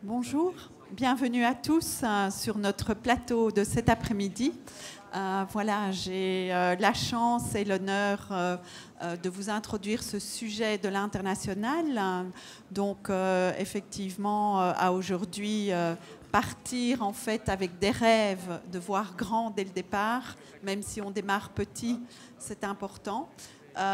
Bonjour, bienvenue à tous sur notre plateau de cet après-midi. Voilà, j'ai la chance et l'honneur de vous introduire ce sujet de l'international. Donc, effectivement, à aujourd'hui, partir en fait avec des rêves, de voir grand dès le départ, même si on démarre petit, c'est important.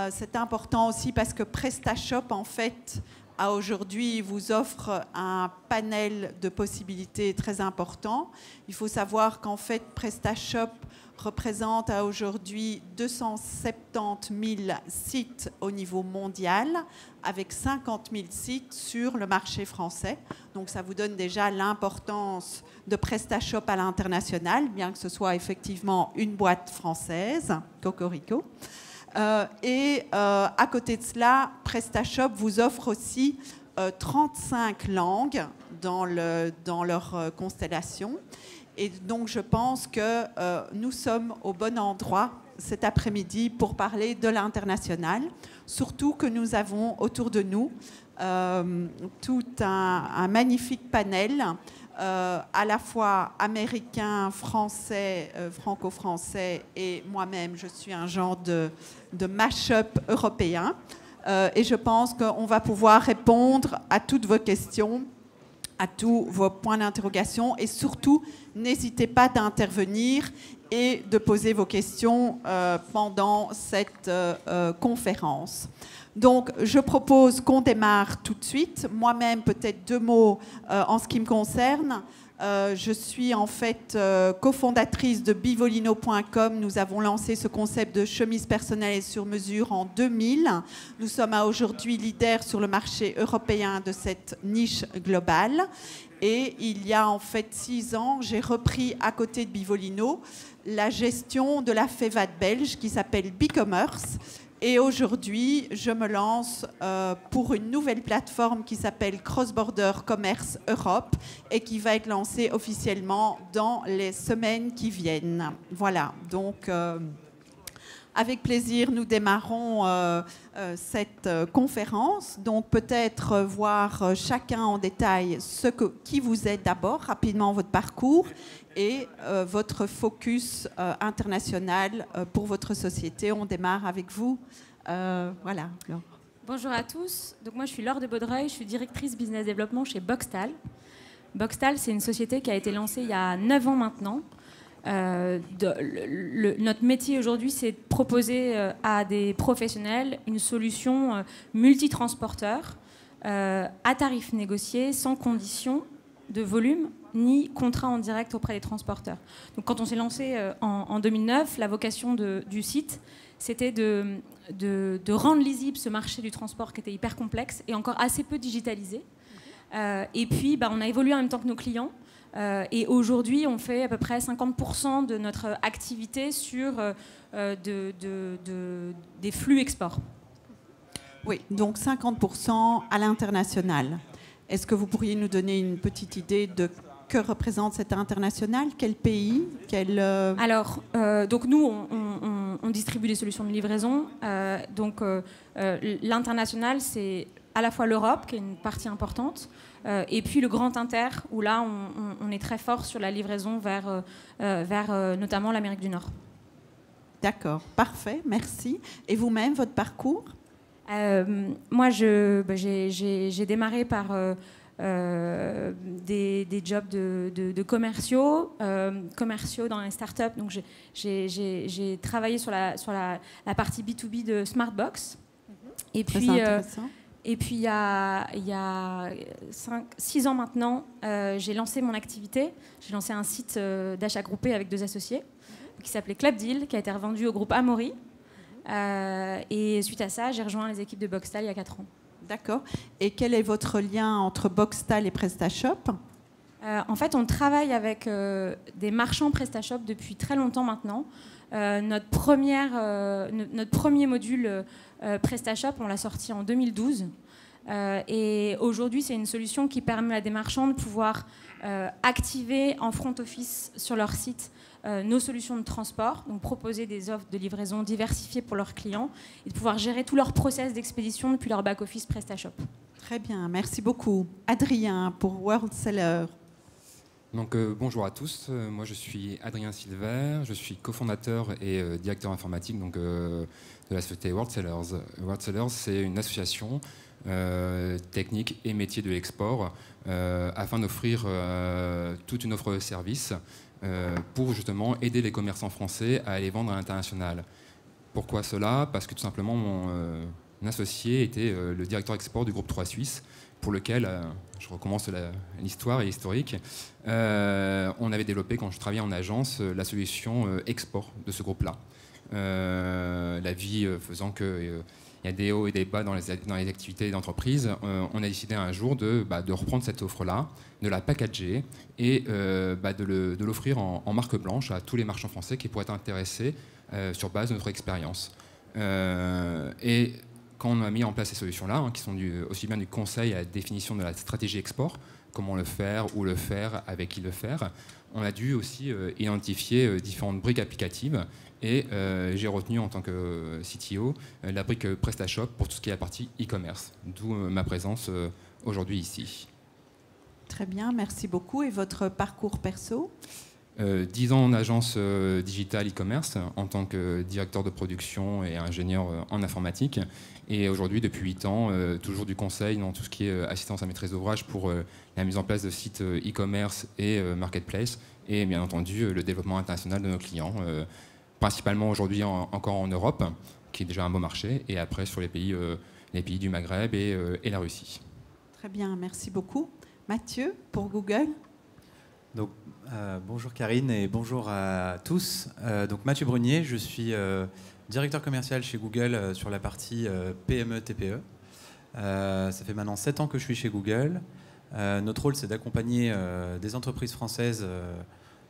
C'est important aussi parce que PrestaShop, en fait, à aujourd'hui, vous offre un panel de possibilités très important. Il faut savoir qu'en fait, PrestaShop représente à aujourd'hui 270 000 sites au niveau mondial, avec 50 000 sites sur le marché français. Donc ça vous donne déjà l'importance de PrestaShop à l'international, bien que ce soit effectivement une boîte française, Cocorico. À côté de cela, PrestaShop vous offre aussi 35 langues dans leur constellation. Et donc, je pense que nous sommes au bon endroit cet après-midi pour parler de l'international, surtout que nous avons autour de nous tout un magnifique panel à la fois américain, français, franco-français, et moi-même, je suis un genre de mash-up européen. Et je pense qu'on va pouvoir répondre à toutes vos questions, à tous vos points d'interrogation, et surtout, n'hésitez pas d'intervenir et de poser vos questions pendant cette conférence. Donc, je propose qu'on démarre tout de suite. Moi-même, peut-être deux mots en ce qui me concerne. Je suis en fait cofondatrice de bivolino.com. Nous avons lancé ce concept de chemise personnelle et sur mesure en 2000. Nous sommes à aujourd'hui leaders sur le marché européen de cette niche globale. Et il y a en fait 6 ans, j'ai repris à côté de Bivolino la gestion de la FEVAD belge qui s'appelle BeCommerce. Et aujourd'hui, je me lance pour une nouvelle plateforme qui s'appelle Cross Border Commerce Europe et qui va être lancée officiellement dans les semaines qui viennent. Voilà, donc avec plaisir, nous démarrons cette conférence. Donc peut-être voir chacun en détail qui vous êtes d'abord, rapidement votre parcours et votre focus international pour votre société. On démarre avec vous. Voilà. Laure. Bonjour à tous. Donc moi, je suis Laure de Baudreuil. Je suis directrice business développement chez Boxtal. Boxtal, c'est une société qui a été lancée il y a 9 ans maintenant. Notre métier aujourd'hui, c'est de proposer à des professionnels une solution multitransporteur à tarif négocié, sans condition de volume ni contrat en direct auprès des transporteurs. Donc, quand on s'est lancé en 2009, la vocation du site, c'était de rendre lisible ce marché du transport qui était hyper complexe et encore assez peu digitalisé. Et puis, on a évolué en même temps que nos clients. Et aujourd'hui, on fait à peu près 50% de notre activité sur des flux export. Oui, donc 50% à l'international. Est-ce que vous pourriez nous donner une petite idée de que représente cet international? Quel pays? Alors, donc nous, on distribue des solutions de livraison. L'international, c'est à la fois l'Europe, qui est une partie importante, et puis le Grand Inter, où là, on est très fort sur la livraison vers notamment l'Amérique du Nord. D'accord, parfait, merci. Et vous-même, votre parcours? Moi, j'ai démarré par des jobs de commerciaux dans les startups. Donc, j'ai travaillé sur la partie B2B de Smartbox. Et puis, il y a 6 ans maintenant, j'ai lancé mon activité. J'ai lancé un site d'achat groupé avec 2 associés qui s'appelait Club Deal, qui a été revendu au groupe Amaury. Et suite à ça, j'ai rejoint les équipes de Boxtal il y a 4 ans. D'accord. Et quel est votre lien entre Boxtal et PrestaShop? En fait, on travaille avec des marchands PrestaShop depuis très longtemps maintenant. Notre premier module PrestaShop, on l'a sorti en 2012. Et aujourd'hui, c'est une solution qui permet à des marchands de pouvoir activer en front office sur leur site nos solutions de transport, donc proposer des offres de livraison diversifiées pour leurs clients et de pouvoir gérer tout leur process d'expédition depuis leur back-office PrestaShop. Très bien, merci beaucoup. Adrien, pour World Seller. Donc, bonjour à tous, moi je suis Adrien Silver, je suis cofondateur et directeur informatique donc, de la société World Sellers. World Sellers, c'est une association technique et métier de l'export afin d'offrir toute une offre de services pour justement aider les commerçants français à aller vendre à l'international. Pourquoi cela? Parce que tout simplement mon associé était le directeur export du groupe 3 Suisse, pour lequel, je recommence l'histoire et l'historique, on avait développé, quand je travaillais en agence, la solution export de ce groupe-là. La vie faisant qu'il y a des hauts et des bas dans les activités d'entreprise, on a décidé un jour de reprendre cette offre-là, de la packager et de l'offrir en marque blanche à tous les marchands français qui pourraient être intéressés sur base de notre expérience. Et quand on a mis en place ces solutions-là, qui sont aussi bien du conseil à la définition de la stratégie export, comment le faire, où le faire, avec qui le faire, on a dû aussi identifier différentes briques applicatives. Et j'ai retenu en tant que CTO la brique PrestaShop pour tout ce qui est la partie e-commerce, d'où ma présence aujourd'hui ici. Très bien, merci beaucoup. Et votre parcours perso? 10 ans en agence digitale e-commerce en tant que directeur de production et ingénieur en informatique. Et aujourd'hui, depuis 8 ans, toujours du conseil dans tout ce qui est assistance à maîtrise d'ouvrage pour la mise en place de sites e-commerce et marketplace. Et bien entendu, le développement international de nos clients, principalement aujourd'hui encore en Europe, qui est déjà un beau marché, et après sur les pays du Maghreb et la Russie. Très bien, merci beaucoup. Mathieu, pour Google. Donc, bonjour Karine et bonjour à tous. Donc Mathieu Brunier, je suis directeur commercial chez Google sur la partie PME-TPE. Ça fait maintenant 7 ans que je suis chez Google. Notre rôle, c'est d'accompagner des entreprises françaises,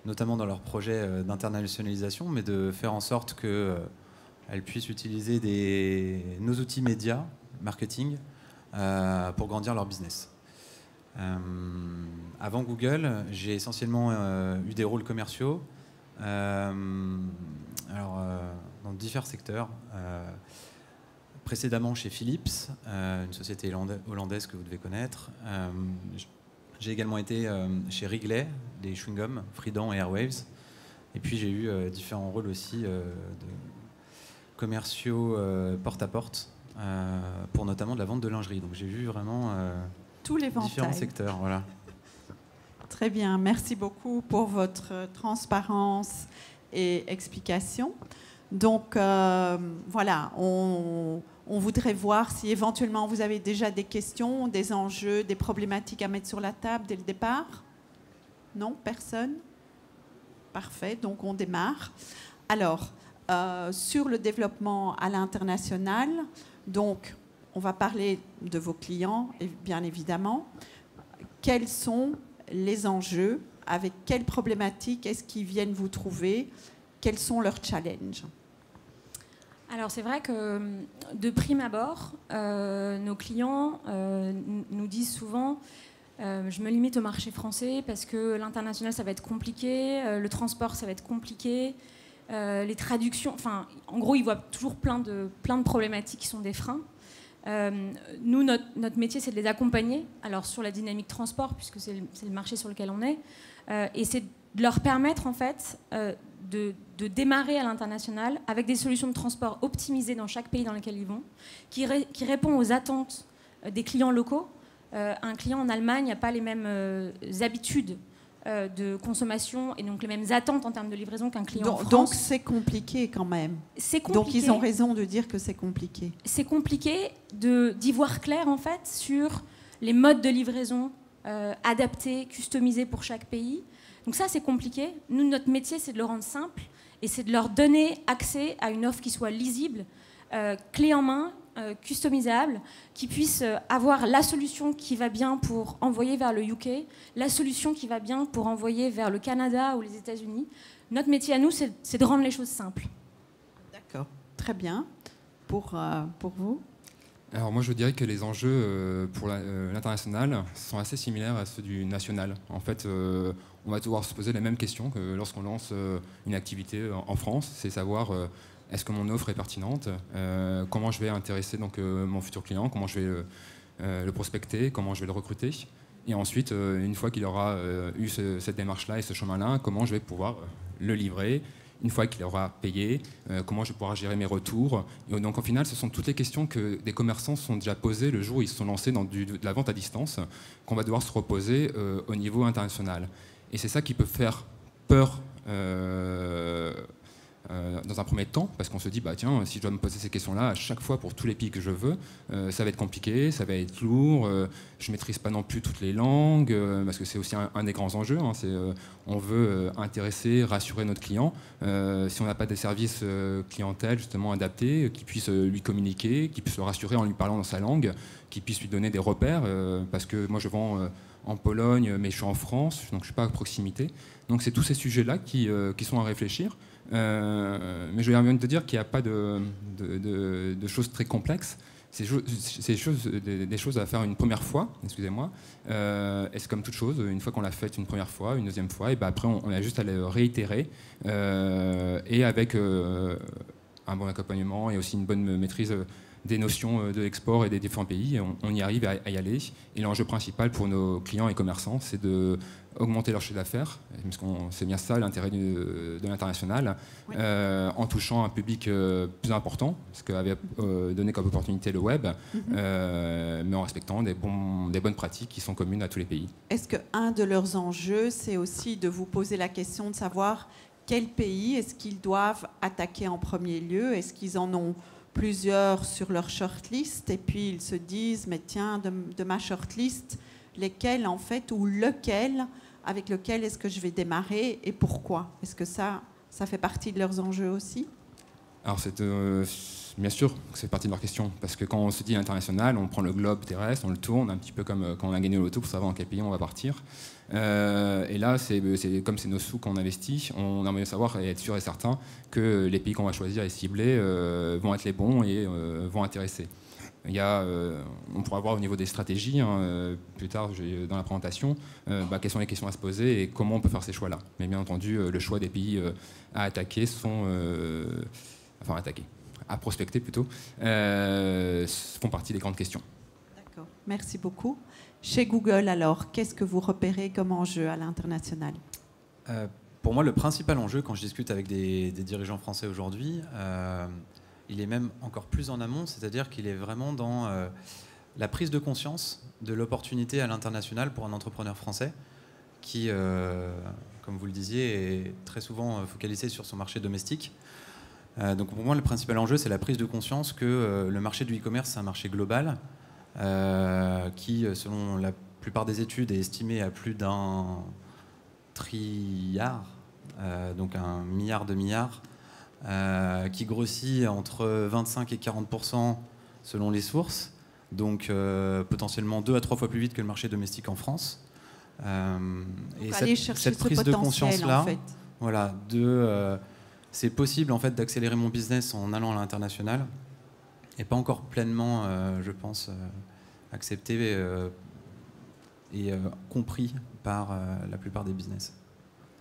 notamment dans leurs projets d'internationalisation, mais de faire en sorte qu'elles puissent utiliser nos outils médias, marketing, pour grandir leur business. Avant Google, j'ai essentiellement eu des rôles commerciaux dans divers secteurs. Précédemment chez Philips, une société hollandaise que vous devez connaître. J'ai également été chez Wrigley, des chewing-gums, Freedent et Airwaves. Et puis j'ai eu différents rôles aussi de commerciaux porte-à-porte pour notamment de la vente de lingerie. Donc j'ai vu vraiment tous les différents secteurs. Voilà. Très bien, merci beaucoup pour votre transparence et explication. Donc voilà, on voudrait voir si éventuellement vous avez déjà des questions, des enjeux, des problématiques à mettre sur la table dès le départ. Non, personne? Parfait, donc on démarre. Alors, sur le développement à l'international, donc on va parler de vos clients, bien évidemment. Quels sont les enjeux? Avec quelles problématiques est-ce qu'ils viennent vous trouver? Quels sont leurs challenges? Alors c'est vrai que de prime abord, nos clients nous disent souvent je me limite au marché français parce que l'international ça va être compliqué, le transport ça va être compliqué, les traductions, enfin en gros ils voient toujours plein de problématiques qui sont des freins. Nous, notre métier, c'est de les accompagner alors sur la dynamique transport, puisque c'est le marché sur lequel on est, et c'est de leur permettre en fait de démarrer à l'international avec des solutions de transport optimisées dans chaque pays dans lequel ils vont, qui répond aux attentes des clients locaux. Un client en Allemagne n'a pas les mêmes habitudes de consommation et donc les mêmes attentes en termes de livraison qu'un client en France. Donc c'est compliqué quand même. C'est compliqué. Donc ils ont raison de dire que c'est compliqué. C'est compliqué d'y voir clair en fait sur les modes de livraison adaptés, customisés pour chaque pays. Donc ça c'est compliqué. Nous notre métier c'est de le rendre simple et c'est de leur donner accès à une offre qui soit lisible, clé en main, customisable, qui puisse avoir la solution qui va bien pour envoyer vers le UK, la solution qui va bien pour envoyer vers le Canada ou les États-Unis. Notre métier à nous, c'est de rendre les choses simples. D'accord, très bien. Pour vous? Alors moi je dirais que les enjeux pour l'international sont assez similaires à ceux du national. En fait, on va devoir se poser les mêmes questions que lorsqu'on lance une activité en France, c'est savoir est-ce que mon offre est pertinente, comment je vais intéresser donc, mon futur client, comment je vais le prospecter, comment je vais le recruter. Et ensuite, une fois qu'il aura eu cette démarche-là et ce chemin-là, comment je vais pouvoir le livrer. Une fois qu'il aura payé, comment je vais pouvoir gérer mes retours. Et donc, au final, ce sont toutes les questions que des commerçants se sont déjà posées le jour où ils se sont lancés dans de la vente à distance, qu'on va devoir se reposer au niveau international. Et c'est ça qui peut faire peur dans un premier temps, parce qu'on se dit, bah, tiens, si je dois me poser ces questions-là à chaque fois pour tous les pays que je veux, ça va être compliqué, ça va être lourd, je ne maîtrise pas non plus toutes les langues, parce que c'est aussi un des grands enjeux, hein, on veut intéresser, rassurer notre client. Si on n'a pas des services clientèle justement adaptés, qui puissent lui communiquer, qui puissent le rassurer en lui parlant dans sa langue, qui puissent lui donner des repères, parce que moi je vends en Pologne, mais je suis en France, donc je ne suis pas à proximité. Donc c'est tous ces sujets-là qui sont à réfléchir. Mais je vais bien te dire qu'il n'y a pas de choses très complexes. C'est des choses à faire une première fois, excusez-moi. Et c'est comme toute chose, une fois qu'on l'a fait une première fois, une deuxième fois, et ben après on a juste à le réitérer. Et avec un bon accompagnement et aussi une bonne maîtrise des notions de l'export et des différents pays, on y arrive à y aller. Et l'enjeu principal pour nos clients et commerçants, c'est d'augmenter leur chiffre d'affaires, parce que c'est bien ça l'intérêt de l'international, oui. En touchant un public plus important, ce qu'avait donné comme opportunité le web, mais en respectant des bonnes pratiques qui sont communes à tous les pays. Est-ce qu'un de leurs enjeux, c'est aussi de vous poser la question de savoir quel pays est-ce qu'ils doivent attaquer en premier lieu? Est-ce qu'ils en ont plusieurs sur leur shortlist et puis ils se disent mais tiens de ma shortlist lesquels en fait ou lequel avec lequel est-ce que je vais démarrer et pourquoi? Est-ce que ça fait partie de leurs enjeux aussi? Alors bien sûr que c'est partie de leur question, parce que quand on se dit international, on prend le globe terrestre, on le tourne un petit peu comme quand on a gagné le loto pour savoir dans quel pays on va partir. Et là, comme c'est nos sous qu'on investit, on aimerait savoir et être sûr et certain que les pays qu'on va choisir et cibler vont être les bons et vont intéresser. On pourra voir au niveau des stratégies, plus tard dans la présentation, quelles sont les questions à se poser et comment on peut faire ces choix-là. Mais bien entendu, le choix des pays à attaquer à prospecter plutôt, font partie des grandes questions. D'accord, merci beaucoup. Chez Google, alors, qu'est-ce que vous repérez comme enjeu à l'international? Pour moi, le principal enjeu, quand je discute avec des dirigeants français aujourd'hui, il est même encore plus en amont, c'est-à-dire qu'il est vraiment dans la prise de conscience de l'opportunité à l'international pour un entrepreneur français qui, comme vous le disiez, est très souvent focalisé sur son marché domestique. Donc pour moi, le principal enjeu, c'est la prise de conscience que le marché du e-commerce, c'est un marché global qui, selon la plupart des études, est estimé à plus d'1 trilliard, donc 1 milliard de milliards, qui grossit entre 25 et 40% selon les sources, donc potentiellement 2 à 3 fois plus vite que le marché domestique en France. Et cette prise de conscience-là, en fait. Voilà, c'est possible en fait d'accélérer mon business en allant à l'international, et pas encore pleinement, je pense, accepté et compris par la plupart des business.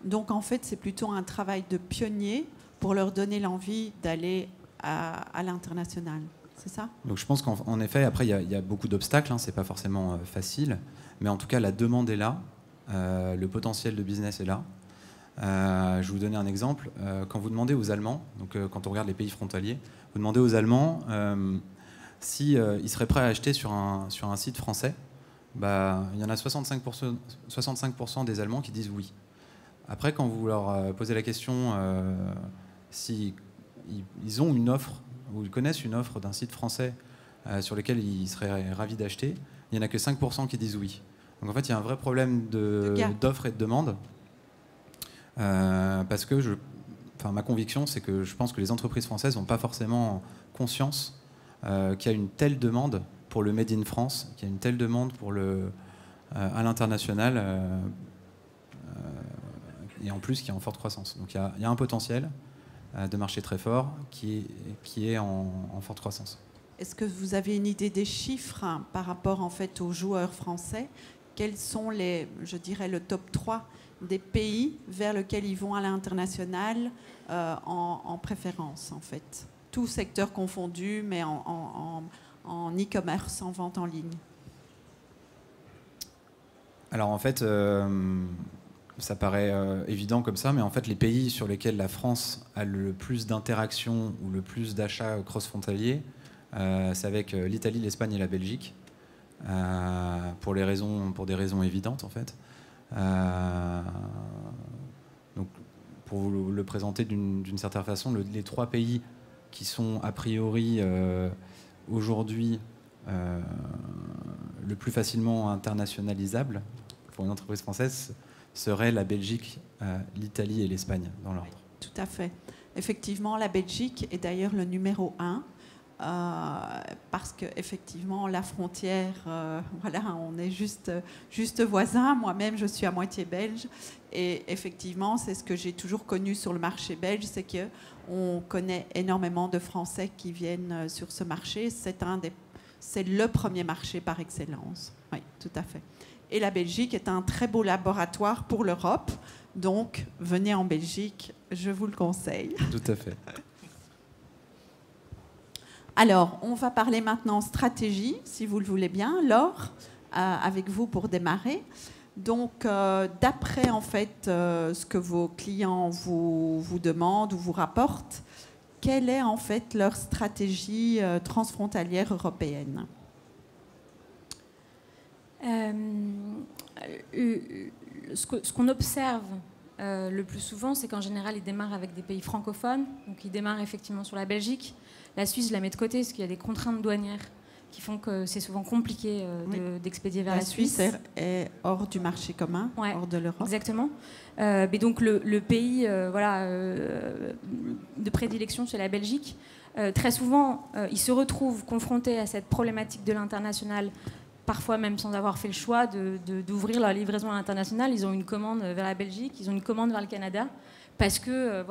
Donc en fait, c'est plutôt un travail de pionnier pour leur donner l'envie d'aller à l'international, c'est ça? Donc je pense qu'en effet, après, il y a beaucoup d'obstacles, hein, c'est pas forcément facile, mais en tout cas, la demande est là, le potentiel de business est là. Je vais vous donner un exemple. Quand vous demandez aux Allemands, donc quand on regarde les pays frontaliers, vous demandez aux Allemands s'ils seraient prêts à acheter sur un site français, il y en a 65% des Allemands qui disent oui. Après, quand vous leur posez la question si ils ont une offre, ou ils connaissent une offre d'un site français sur lequel ils seraient ravis d'acheter, il n'y en a que 5% qui disent oui. Donc en fait, il y a un vrai problème d'offre et de demande. Parce que ma conviction, c'est que je pense que les entreprises françaises n'ont pas forcément conscience qu'il y a une telle demande pour le Made in France, qu'il y a une telle demande pour à l'international, et en plus qui est en forte croissance. Donc il y a un potentiel de marché très fort qui est en forte croissance. Est-ce que vous avez une idée des chiffres par rapport en fait aux joueurs français? Quels sont le top 3 des pays vers lesquels ils vont à l'international en préférence, en fait? Tout secteur confondu, mais en e-commerce, en vente en ligne. Alors en fait, ça paraît évident comme ça, mais en fait les pays sur lesquels la France a le plus d'interactions ou le plus d'achats cross-frontaliers, c'est avec l'Italie, l'Espagne et la Belgique, pour des raisons évidentes en fait. Donc, pour vous le présenter d'une certaine façon, les 3 pays qui sont a priori aujourd'hui le plus facilement internationalisables pour une entreprise française seraient la Belgique, l'Italie et l'Espagne dans l'ordre. Tout à fait. Effectivement, la Belgique est d'ailleurs le numéro 1. Parce qu'effectivement, la frontière, voilà, on est juste voisins. Moi-même, je suis à moitié belge. Et effectivement, c'est ce que j'ai toujours connu sur le marché belge, c'est qu'on connaît énormément de Français qui viennent sur ce marché. C'est le premier marché par excellence. Oui, tout à fait. Et la Belgique est un très beau laboratoire pour l'Europe. Donc, venez en Belgique, je vous le conseille. Tout à fait. Alors, on va parler maintenant stratégie, si vous le voulez bien. Laure, avec vous pour démarrer. Donc, d'après en fait ce que vos clients vous demandent ou vous rapportent, quelle est en fait leur stratégie transfrontalière européenne ? Ce qu'on observe le plus souvent, c'est qu'en général, ils démarrent avec des pays francophones. Donc, ils démarrent effectivement sur la Belgique. La Suisse, je la mets de côté parce qu'il y a des contraintes douanières qui font que c'est souvent compliqué d'expédier vers la Suisse. La Suisse est hors du marché commun, hors de l'Europe. Exactement. Mais donc, le pays de prédilection, c'est la Belgique. Très souvent, ils se retrouvent confrontés à cette problématique de l'international, parfois même sans avoir fait le choix d'ouvrir leur livraison à l'international. Ils ont une commande vers la Belgique, ils ont une commande vers le Canada, parce que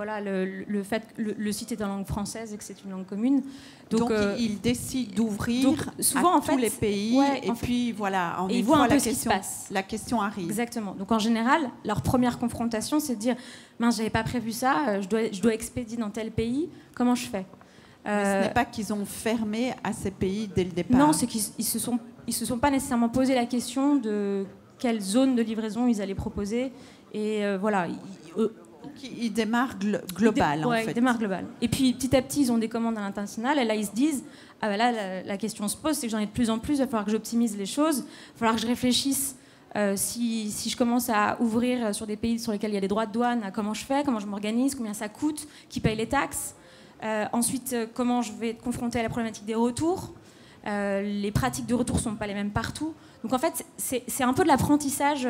le fait que le site est en langue française et que c'est une langue commune. Donc ils décident d'ouvrir souvent à tous les pays, et puis voilà, ils voient un peu ce qui se passe. La question arrive. Exactement. Donc en général, leur première confrontation, c'est de dire « Mince, j'avais pas prévu ça, je dois expédier dans tel pays, comment je fais ?» Mais ce n'est pas qu'ils ont fermé à ces pays dès le départ. Non, c'est qu'ils se sont pas nécessairement posé la question de quelle zone de livraison ils allaient proposer. Et voilà. Ils démarrent global, en fait. Ils démarrent global. Et puis, petit à petit, ils ont des commandes à l'international. Et là, ils se disent, ah ben là, la question se pose, c'est que j'en ai de plus en plus, il va falloir que j'optimise les choses, il va falloir que je réfléchisse. Si je commence à ouvrir sur des pays sur lesquels il y a des droits de douane, à comment je fais, comment je m'organise, combien ça coûte, qui paye les taxes. Ensuite, comment je vais être confrontée à la problématique des retours. Les pratiques de retour ne sont pas les mêmes partout. Donc, en fait, c'est un peu de l'apprentissage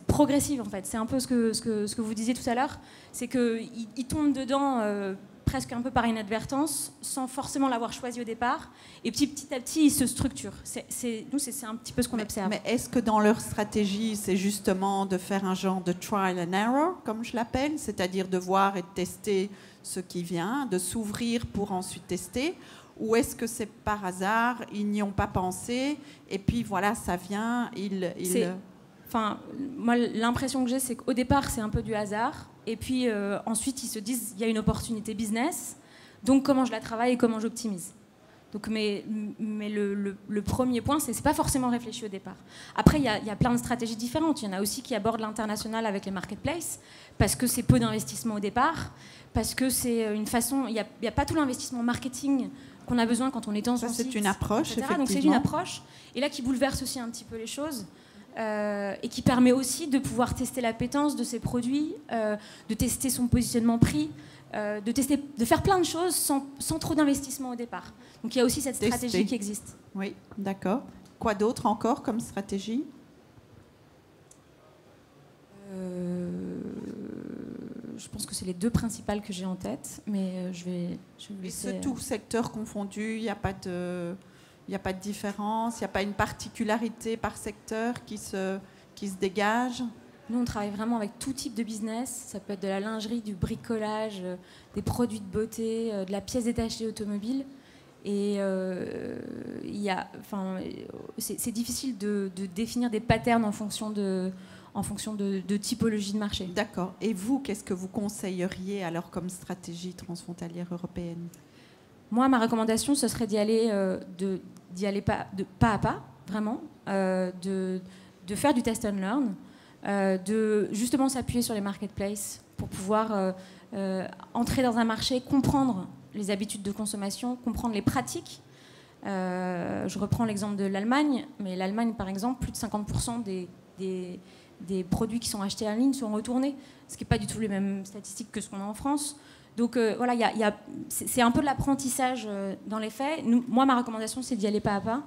progressif, en fait. C'est un peu ce que vous disiez tout à l'heure. C'est qu'ils tombent dedans presque un peu par inadvertance, sans forcément l'avoir choisi au départ. Et petit à petit, ils se structurent. Nous, c'est un petit peu ce qu'on observe. Mais est-ce que dans leur stratégie, c'est justement de faire un genre de trial and error, comme je l'appelle, c'est-à-dire de voir et de tester ce qui vient, de s'ouvrir pour ensuite tester, ou est-ce que c'est par hasard, ils n'y ont pas pensé, et puis voilà, ça vient, Enfin, moi, l'impression que j'ai, c'est qu'au départ, c'est un peu du hasard. Et puis, ensuite, ils se disent, il y a une opportunité business. Donc, comment je la travaille et comment j'optimise. Donc, mais le premier point, c'est pas forcément réfléchi au départ. Après, il y a plein de stratégies différentes. Il y en a aussi qui abordent l'international avec les marketplaces, parce que c'est peu d'investissement au départ, parce que c'est une façon... Il n'y a pas tout l'investissement marketing qu'on a besoin quand on est dans un site. C'est une approche, etc. effectivement. Donc, c'est une approche. Et là, qui bouleverse aussi un petit peu les choses. Et qui permet aussi de pouvoir tester l'appétence de ses produits, de tester son positionnement prix, de faire plein de choses sans trop d'investissement au départ. Donc il y a aussi cette stratégie qui existe. Oui, d'accord. Quoi d'autre encore comme stratégie ? Je pense que c'est les deux principales que j'ai en tête, mais je vais vous laisser... Et c'est tout secteur confondu, il n'y a pas de... Il n'y a pas de différence, il n'y a pas une particularité par secteur qui se dégage. Nous, on travaille vraiment avec tout type de business. Ça peut être de la lingerie, du bricolage, des produits de beauté, de la pièce détachée automobile. Et c'est difficile de définir des patterns en fonction de typologie de marché. D'accord. Et vous, qu'est-ce que vous conseilleriez alors comme stratégie transfrontalière européenne ? Moi, ma recommandation, ce serait d'y aller pas à pas, vraiment, de de faire du test and learn, de justement s'appuyer sur les marketplaces pour pouvoir entrer dans un marché, comprendre les habitudes de consommation, comprendre les pratiques. Je reprends l'exemple de l'Allemagne, mais l'Allemagne, par exemple, plus de 50% des produits qui sont achetés en ligne sont retournés, ce qui n'est pas du tout les mêmes statistiques que ce qu'on a en France. Donc voilà, c'est un peu de l'apprentissage dans les faits. Moi, ma recommandation, c'est d'y aller pas à pas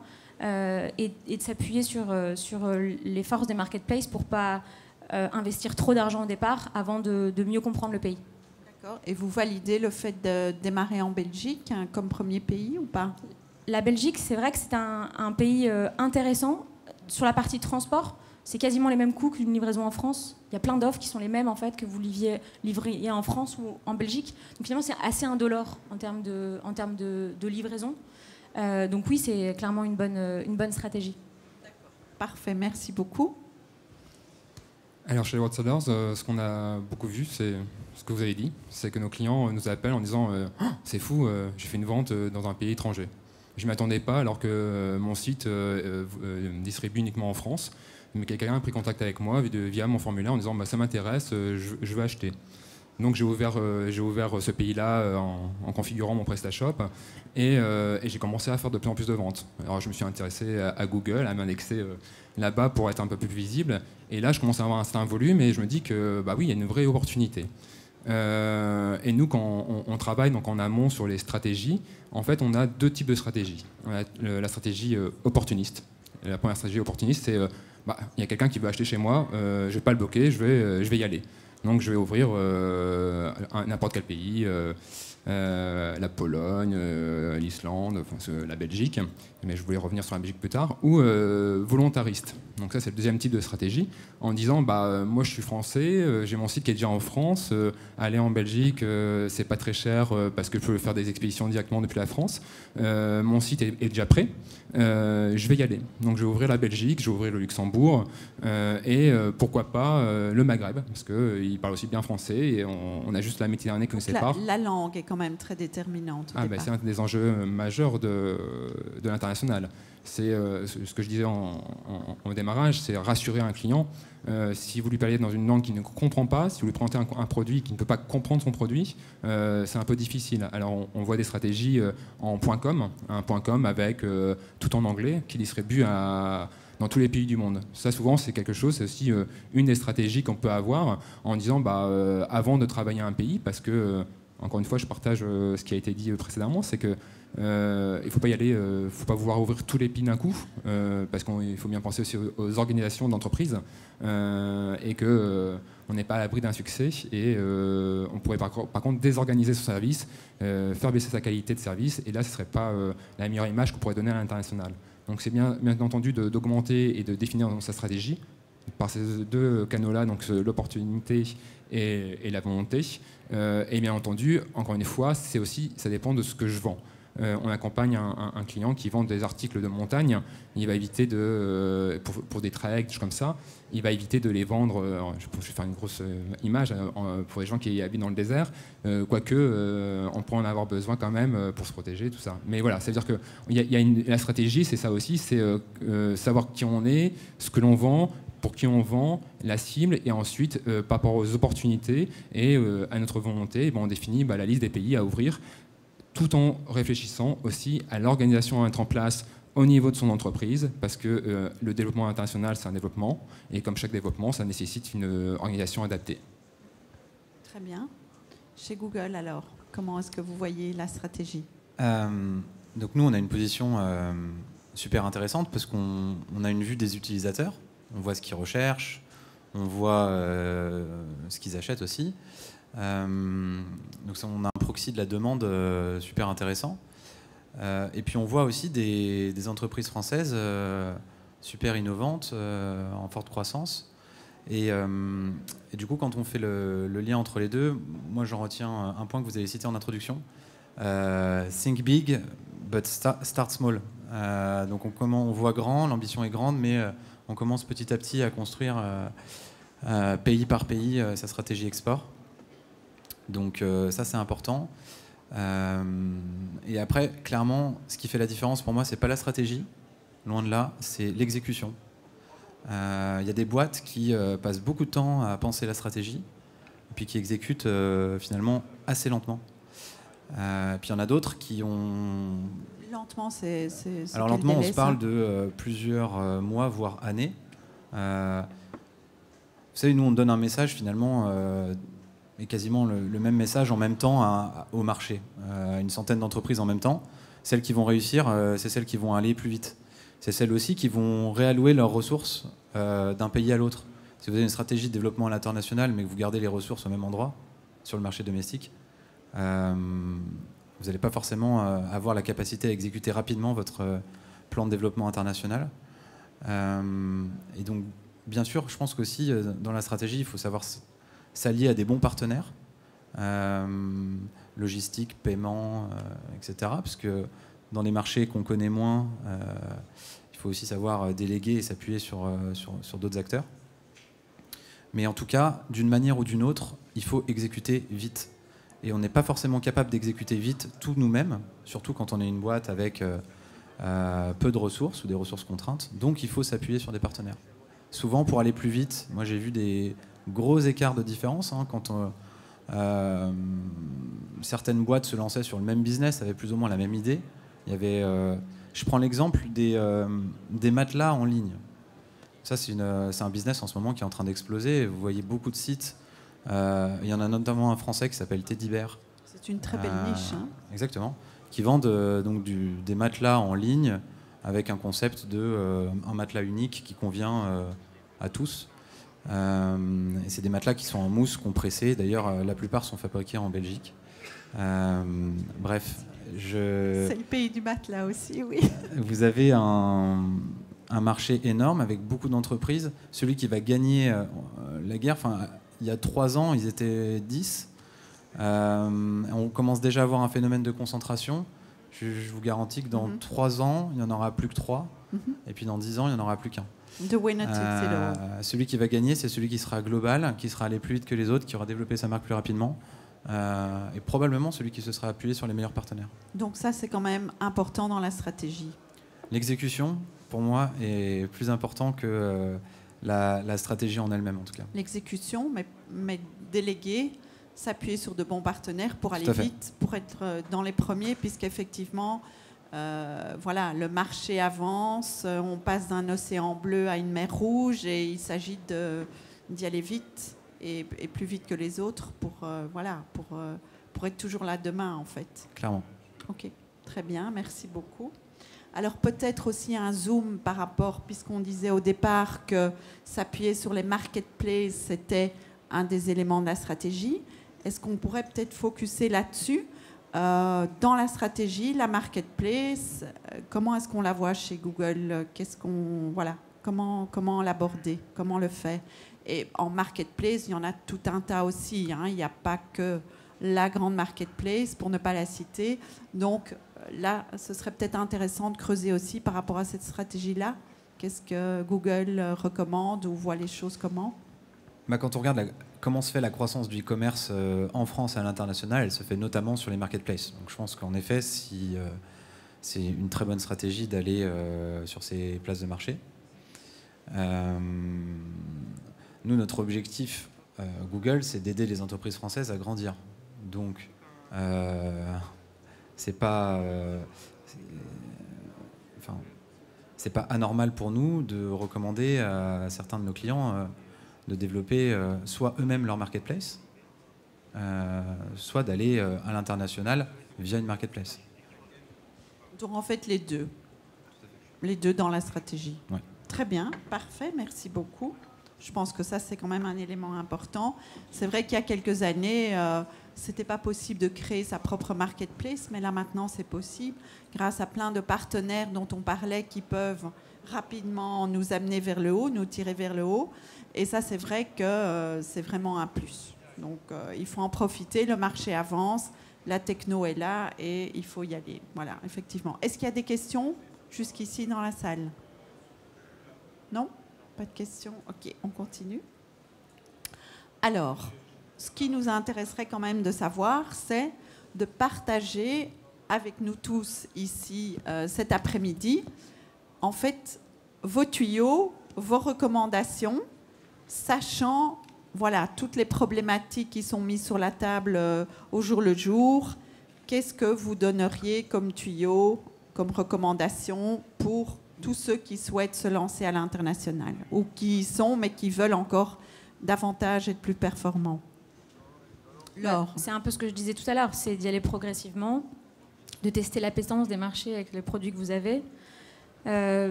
et de s'appuyer sur les forces des marketplaces pour ne pas investir trop d'argent au départ avant de mieux comprendre le pays. D'accord. Et vous validez le fait de démarrer en Belgique comme premier pays ou pas? La Belgique, c'est vrai que c'est un pays intéressant. Sur la partie transport, c'est quasiment les mêmes coûts qu'une livraison en France. Il y a plein d'offres qui sont les mêmes en fait, que vous livriez en France ou en Belgique. Donc finalement, c'est assez indolore en termes de livraison. Donc oui, c'est clairement une bonne stratégie. D'accord. Parfait, merci beaucoup. Alors chez les WordSellers, ce qu'on a beaucoup vu, c'est ce que vous avez dit, c'est que nos clients nous appellent en disant oh, c'est fou, j'ai fait une vente dans un pays étranger. Je ne m'y attendais pas alors que mon site distribue uniquement en France. Mais quelqu'un a pris contact avec moi via mon formulaire en disant bah, ça m'intéresse, je veux acheter. Donc j'ai ouvert ce pays-là en configurant mon PrestaShop et j'ai commencé à faire de plus en plus de ventes. Alors je me suis intéressé à Google, à m'indexer là-bas pour être un peu plus visible. Et là je commence à avoir un certain volume et je me dis que bah oui, il y a une vraie opportunité. Et nous, quand on travaille donc en amont sur les stratégies, en fait, on a deux types de stratégies. On a la stratégie opportuniste. La première stratégie opportuniste, c'est y a quelqu'un qui veut acheter chez moi, je ne vais pas le bloquer, je vais y aller. Donc je vais ouvrir n'importe quel pays, la Pologne, l'Islande, la Belgique, mais je voulais revenir sur la Belgique plus tard, ou volontariste. Donc ça c'est le deuxième type de stratégie, en disant moi je suis français, j'ai mon site qui est déjà en France, aller en Belgique c'est pas très cher parce que je peux faire des expéditions directement depuis la France, mon site est déjà prêt, je vais y aller. Donc je vais ouvrir la Belgique, je vais ouvrir le Luxembourg et pourquoi pas le Maghreb, parce qu'ils parlent aussi bien français et on a juste la Méditerranée qui nous sépare. La langue est quand même très déterminante. C'est un des enjeux majeurs de l'international. C'est ce que je disais en démarrage, c'est rassurer un client. Si vous lui parlez dans une langue qu'il ne comprend pas, si vous lui présentez un produit qui ne peut pas comprendre son produit, c'est un peu difficile. Alors on voit des stratégies en .com, un .com avec tout en anglais qui distribue dans tous les pays du monde. Ça, souvent, c'est quelque chose, c'est aussi une des stratégies qu'on peut avoir en disant avant de travailler un pays, parce que encore une fois, je partage ce qui a été dit précédemment, c'est que il ne faut pas y aller, faut pas vouloir ouvrir tous les pays d'un coup, parce qu'il faut bien penser aussi aux organisations d'entreprise et qu'on n'est pas à l'abri d'un succès et on pourrait par contre désorganiser son service, faire baisser sa qualité de service, et là, ce ne serait pas la meilleure image qu'on pourrait donner à l'international. Donc c'est bien entendu d'augmenter et de définir sa stratégie par ces deux canaux-là, donc l'opportunité et la volonté. Et bien entendu, encore une fois, ça dépend de ce que je vends. On accompagne un client qui vend des articles de montagne, il va éviter pour des treks, des choses comme ça, il va éviter de les vendre, je vais faire une grosse image, pour les gens qui habitent dans le désert, quoique on pourrait en avoir besoin quand même pour se protéger, tout ça. Mais voilà, ça veut dire que la stratégie, c'est ça aussi, c'est savoir qui on est, ce que l'on vend, pour qui on vend, la cible, et ensuite, par rapport aux opportunités et à notre volonté, on définit la liste des pays à ouvrir, tout en réfléchissant aussi à l'organisation à mettre en place au niveau de son entreprise, parce que le développement international, c'est un développement, et comme chaque développement, ça nécessite une organisation adaptée. Très bien. Chez Google, alors, comment est-ce que vous voyez la stratégie ? Donc nous, on a une position super intéressante, parce qu'on a une vue des utilisateurs, on voit ce qu'ils recherchent, on voit ce qu'ils achètent aussi. Donc ça, on a un proxy de la demande super intéressant. Et puis on voit aussi des entreprises françaises super innovantes, en forte croissance. Et du coup, quand on fait le lien entre les deux, moi j'en retiens un point que vous avez cité en introduction. Think big, but start small. Donc on voit grand, l'ambition est grande, mais on commence petit à petit à construire pays par pays sa stratégie export. Donc ça, c'est important. Et après, clairement, ce qui fait la différence pour moi, c'est pas la stratégie, loin de là, c'est l'exécution. Il y a des boîtes qui passent beaucoup de temps à penser la stratégie, et puis qui exécutent finalement assez lentement. Puis il y en a d'autres qui ont... Lentement, c'est Alors lentement, on se parle de plusieurs mois, voire années. Vous savez, nous, on donne un message finalement, et quasiment le même message en même temps au marché. Une centaine d'entreprises en même temps. Celles qui vont réussir, c'est celles qui vont aller plus vite. C'est celles aussi qui vont réallouer leurs ressources d'un pays à l'autre. Si vous avez une stratégie de développement à l'international, mais que vous gardez les ressources au même endroit, sur le marché domestique, vous n'allez pas forcément avoir la capacité à exécuter rapidement votre plan de développement international. Et donc, bien sûr, je pense qu'aussi, dans la stratégie, il faut savoir s'allier à des bons partenaires, logistique, paiement, etc. Parce que dans les marchés qu'on connaît moins, il faut aussi savoir déléguer et s'appuyer sur d'autres acteurs. Mais en tout cas, d'une manière ou d'une autre, il faut exécuter vite. Et on n'est pas forcément capable d'exécuter vite tout nous-mêmes, surtout quand on est une boîte avec peu de ressources ou des ressources contraintes. Donc il faut s'appuyer sur des partenaires. Souvent, pour aller plus vite, moi j'ai vu des gros écarts de différence quand certaines boîtes se lançaient sur le même business, avaient plus ou moins la même idée. Il y avait, je prends l'exemple des matelas en ligne. Ça, c'est un business en ce moment qui est en train d'exploser. Vous voyez beaucoup de sites. Il y en a notamment un français qui s'appelle Teddy Bear. C'est une très belle niche. Exactement. Qui vendent donc des matelas en ligne avec un concept un matelas unique qui convient à tous. Et c'est des matelas qui sont en mousse compressée. D'ailleurs, la plupart sont fabriqués en Belgique. Bref, c'est le pays du matelas aussi, oui. Vous avez un marché énorme avec beaucoup d'entreprises. Celui qui va gagner la guerre, il y a 3 ans, ils étaient 10. On commence déjà à avoir un phénomène de concentration. Je vous garantis que dans 3 ans, il n'y en aura plus que 3. Et puis dans 10 ans, il n'y en aura plus qu'un. Celui qui va gagner, c'est celui qui sera global, qui sera allé plus vite que les autres, qui aura développé sa marque plus rapidement. Et probablement celui qui se sera appuyé sur les meilleurs partenaires. Donc ça, c'est quand même important dans la stratégie. L'exécution, pour moi, est plus important que la stratégie en elle-même, en tout cas. L'exécution, mais déléguer, s'appuyer sur de bons partenaires pour aller vite, pour être dans les premiers, puisqu'effectivement, voilà, le marché avance, on passe d'un océan bleu à une mer rouge et il s'agit d'y aller vite et plus vite que les autres pour être toujours là demain, en fait. Clairement. Ok, très bien, merci beaucoup. Alors peut-être aussi un zoom par rapport, puisqu'on disait au départ que s'appuyer sur les marketplaces, c'était un des éléments de la stratégie. Est-ce qu'on pourrait peut-être focuser là-dessus dans la stratégie, la marketplace, comment est-ce qu'on la voit chez Google? Comment l'aborder? Comment le faire? Et en marketplace, il y en a tout un tas aussi. Il n'y a pas que la grande marketplace, pour ne pas la citer. Donc là, ce serait peut-être intéressant de creuser aussi par rapport à cette stratégie-là. Qu'est-ce que Google recommande ou voit les choses comment? Quand on regarde comment se fait la croissance du e-commerce en France et à l'international, elle se fait notamment sur les marketplaces. Donc je pense qu'en effet, c'est une très bonne stratégie d'aller sur ces places de marché. Nous, notre objectif, Google, c'est d'aider les entreprises françaises à grandir. Donc, c'est pas anormal pour nous de recommander à certains de nos clients de développer soit eux-mêmes leur marketplace, soit d'aller à l'international via une marketplace. Donc en fait les deux. Les deux dans la stratégie. Ouais. Très bien, parfait, merci beaucoup. Je pense que ça, c'est quand même un élément important. C'est vrai qu'il y a quelques années, c'était pas possible de créer sa propre marketplace, mais là maintenant, c'est possible, grâce à plein de partenaires dont on parlait qui peuvent rapidement nous amener vers le haut, nous tirer vers le haut. Et ça, c'est vrai que c'est vraiment un plus. Donc, il faut en profiter. Le marché avance, la techno est là et il faut y aller. Voilà, effectivement. Est-ce qu'il y a des questions jusqu'ici dans la salle? Non? Pas de questions? Ok, on continue. Alors, ce qui nous intéresserait quand même de savoir, c'est de partager avec nous tous ici cet après-midi, en fait, vos tuyaux, vos recommandations, sachant voilà, toutes les problématiques qui sont mises sur la table au jour le jour. Qu'est-ce que vous donneriez comme tuyau, comme recommandation pour tous ceux qui souhaitent se lancer à l'international ou qui y sont mais qui veulent encore davantage être plus performants? Laure. C'est un peu ce que je disais tout à l'heure, c'est d'y aller progressivement, de tester l'appétence des marchés avec les produits que vous avez.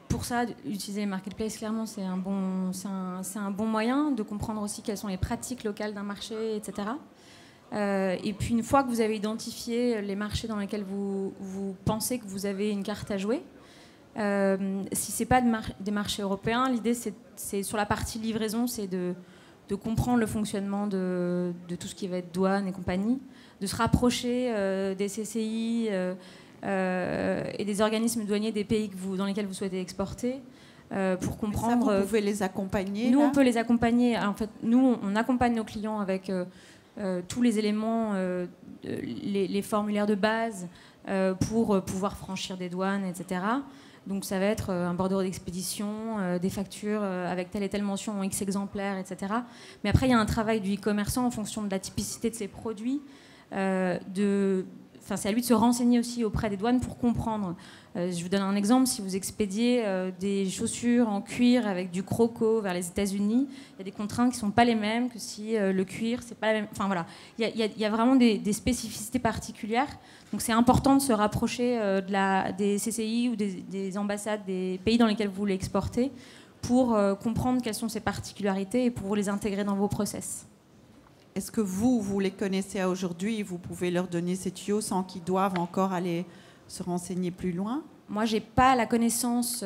Pour ça, utiliser les marketplaces, clairement, c'est un bon moyen de comprendre aussi quelles sont les pratiques locales d'un marché, etc. Et puis, une fois que vous avez identifié les marchés dans lesquels vous pensez que vous avez une carte à jouer, si ce n'est pas des marchés européens, l'idée, c'est sur la partie livraison, c'est de comprendre le fonctionnement de tout ce qui va être douane et compagnie, de se rapprocher des CCI et des organismes douaniers des pays dans lesquels vous souhaitez exporter pour comprendre. Ça, vous pouvez les accompagner? Nous, on peut les accompagner. En fait, nous, on accompagne nos clients avec tous les éléments, les formulaires de base pour pouvoir franchir des douanes, etc. Donc ça va être un bordereau d'expédition, des factures avec telle et telle mention en X exemplaires, etc. Mais après, il y a un travail du e-commerçant en fonction de la typicité de ses produits. C'est à lui de se renseigner aussi auprès des douanes pour comprendre. Je vous donne un exemple. Si vous expédiez des chaussures en cuir avec du croco vers les États-Unis, il y a des contraintes qui ne sont pas les mêmes que si le cuir, c'est pas la même. Enfin voilà, il y a vraiment des spécificités particulières. Donc c'est important de se rapprocher des CCI ou des ambassades des pays dans lesquels vous voulez exporter pour comprendre quelles sont ces particularités et pour les intégrer dans vos process. Est-ce que vous les connaissez à aujourd'hui et vous pouvez leur donner ces tuyaux sans qu'ils doivent encore aller se renseigner plus loin? Moi, je n'ai pas la connaissance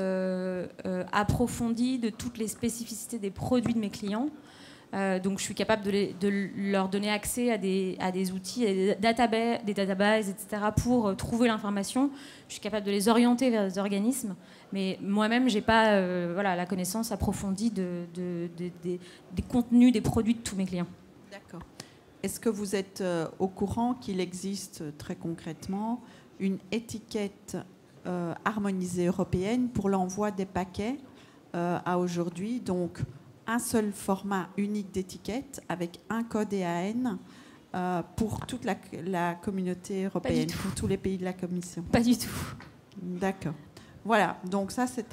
approfondie de toutes les spécificités des produits de mes clients. Donc, je suis capable de leur donner accès à des outils, des databases, etc., pour trouver l'information. Je suis capable de les orienter vers des organismes. Mais moi-même, je n'ai pas la connaissance approfondie des contenus, des produits de tous mes clients. D'accord. Est-ce que vous êtes au courant qu'il existe très concrètement une étiquette harmonisée européenne pour l'envoi des paquets à aujourd'hui? Donc, un seul format unique d'étiquette avec un code EAN pour toute la communauté européenne, pour tous les pays de la Commission. Pas du tout. D'accord. Voilà. Donc ça, c'est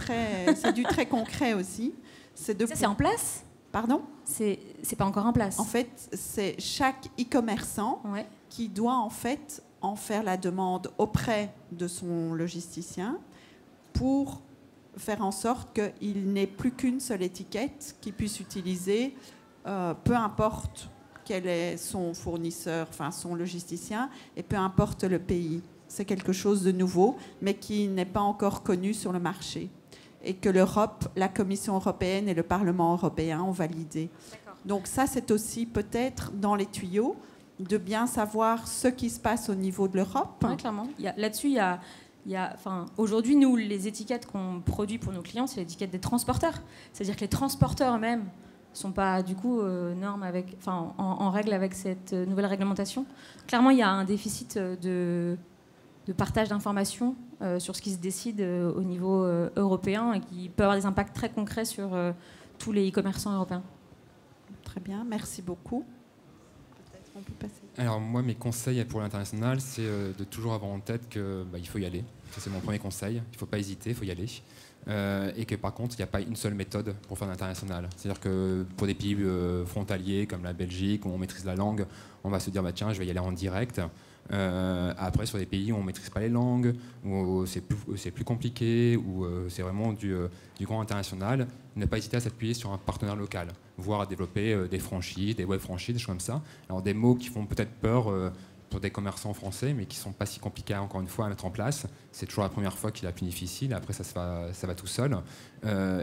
du très concret aussi. Ça, c'est en place? Pardon? C'est pas encore en place. En fait, c'est chaque e-commerçant qui doit en fait en faire la demande auprès de son logisticien pour faire en sorte qu'il n'ait plus qu'une seule étiquette qu'il puisse utiliser, peu importe quel est son fournisseur, enfin son logisticien, et peu importe le pays. C'est quelque chose de nouveau, mais qui n'est pas encore connu sur le marché. Et que l'Europe, la Commission européenne et le Parlement européen ont validé. Donc ça, c'est aussi peut-être dans les tuyaux de bien savoir ce qui se passe au niveau de l'Europe. Oui, clairement. Là-dessus, aujourd'hui, nous, les étiquettes qu'on produit pour nos clients, c'est l'étiquette des transporteurs. C'est-à-dire que les transporteurs eux-mêmes ne sont pas, du coup, en règle avec cette nouvelle réglementation. Clairement, il y a un déficit de partage d'informations sur ce qui se décide au niveau européen et qui peut avoir des impacts très concrets sur tous les e-commerçants européens. Très bien, merci beaucoup. Peut-être on peut passer. Alors moi, mes conseils pour l'international, c'est de toujours avoir en tête qu'il faut y aller. Ça, c'est mon premier conseil. Il ne faut pas hésiter, il faut y aller. Et que par contre, il n'y a pas une seule méthode pour faire l'international. C'est-à-dire que pour des pays frontaliers comme la Belgique, où on maîtrise la langue, on va se dire tiens, je vais y aller en direct. Après, sur des pays où on ne maîtrise pas les langues, où c'est plus compliqué, où c'est vraiment du grand international, ne pas hésiter à s'appuyer sur un partenaire local, voire à développer des franchises, des web franchises, des choses comme ça. Alors des mots qui font peut-être peur pour des commerçants français, mais qui ne sont pas si compliqués, encore une fois, à mettre en place. C'est toujours la première fois qu'il est la plus difficile, après ça va tout seul.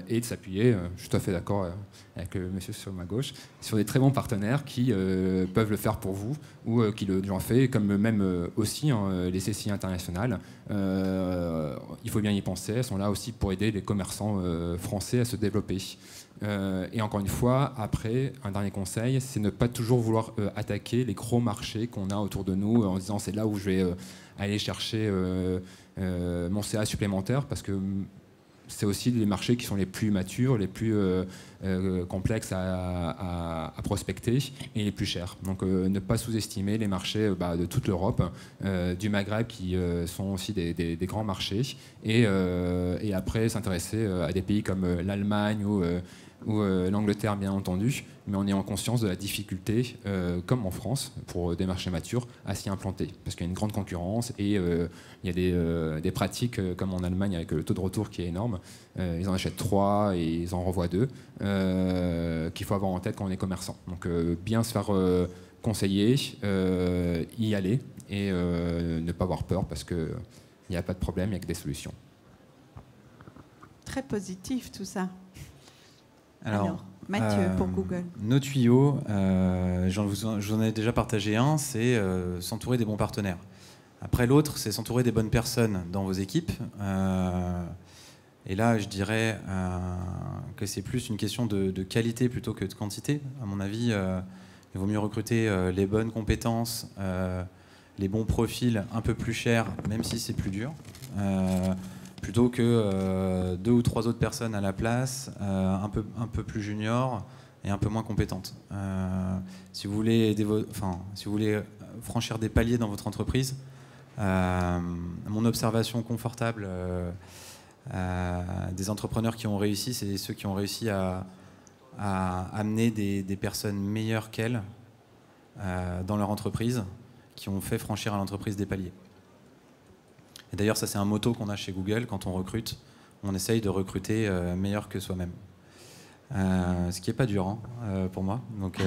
Et de s'appuyer, je suis tout à fait d'accord avec le monsieur sur ma gauche, sur des très bons partenaires qui peuvent le faire pour vous, ou qui l'ont fait, comme même aussi les CCI internationales. Il faut bien y penser, elles sont là aussi pour aider les commerçants français à se développer. Et encore une fois, après, un dernier conseil, c'est ne pas toujours vouloir attaquer les gros marchés qu'on a autour de nous en disant c'est là où je vais aller chercher mon CA supplémentaire, parce que c'est aussi les marchés qui sont les plus matures, les plus complexes à prospecter et les plus chers. Donc ne pas sous-estimer les marchés de toute l'Europe, du Maghreb qui sont aussi des grands marchés, et après s'intéresser à des pays comme l'Allemagne ou l'Angleterre, bien entendu, mais en ayant conscience de la difficulté, comme en France, pour des marchés matures, à s'y implanter. Parce qu'il y a une grande concurrence et il y a des pratiques, comme en Allemagne, avec le taux de retour qui est énorme. Ils en achètent 3 et ils en renvoient 2, qu'il faut avoir en tête quand on est commerçant. Donc bien se faire conseiller, y aller et ne pas avoir peur, parce qu'il n'y a pas de problème, il n'y a que des solutions. Très positif tout ça. Alors, Mathieu, pour Google. Nos tuyaux, j'en ai déjà partagé un, c'est s'entourer des bons partenaires. Après, l'autre, c'est s'entourer des bonnes personnes dans vos équipes. Et là, je dirais que c'est plus une question de qualité plutôt que de quantité. À mon avis, il vaut mieux recruter les bonnes compétences, les bons profils un peu plus chers, même si c'est plus dur. Plutôt que 2 ou 3 autres personnes à la place, un peu plus juniors et un peu moins compétentes. Si vous voulez franchir des paliers dans votre entreprise, mon observation confortable des entrepreneurs qui ont réussi, c'est ceux qui ont réussi à amener des personnes meilleures qu'elles dans leur entreprise, qui ont fait franchir à l'entreprise des paliers. Et d'ailleurs, ça c'est un motto qu'on a chez Google. Quand on recrute, on essaye de recruter meilleur que soi-même. Ce qui n'est pas dur pour moi, donc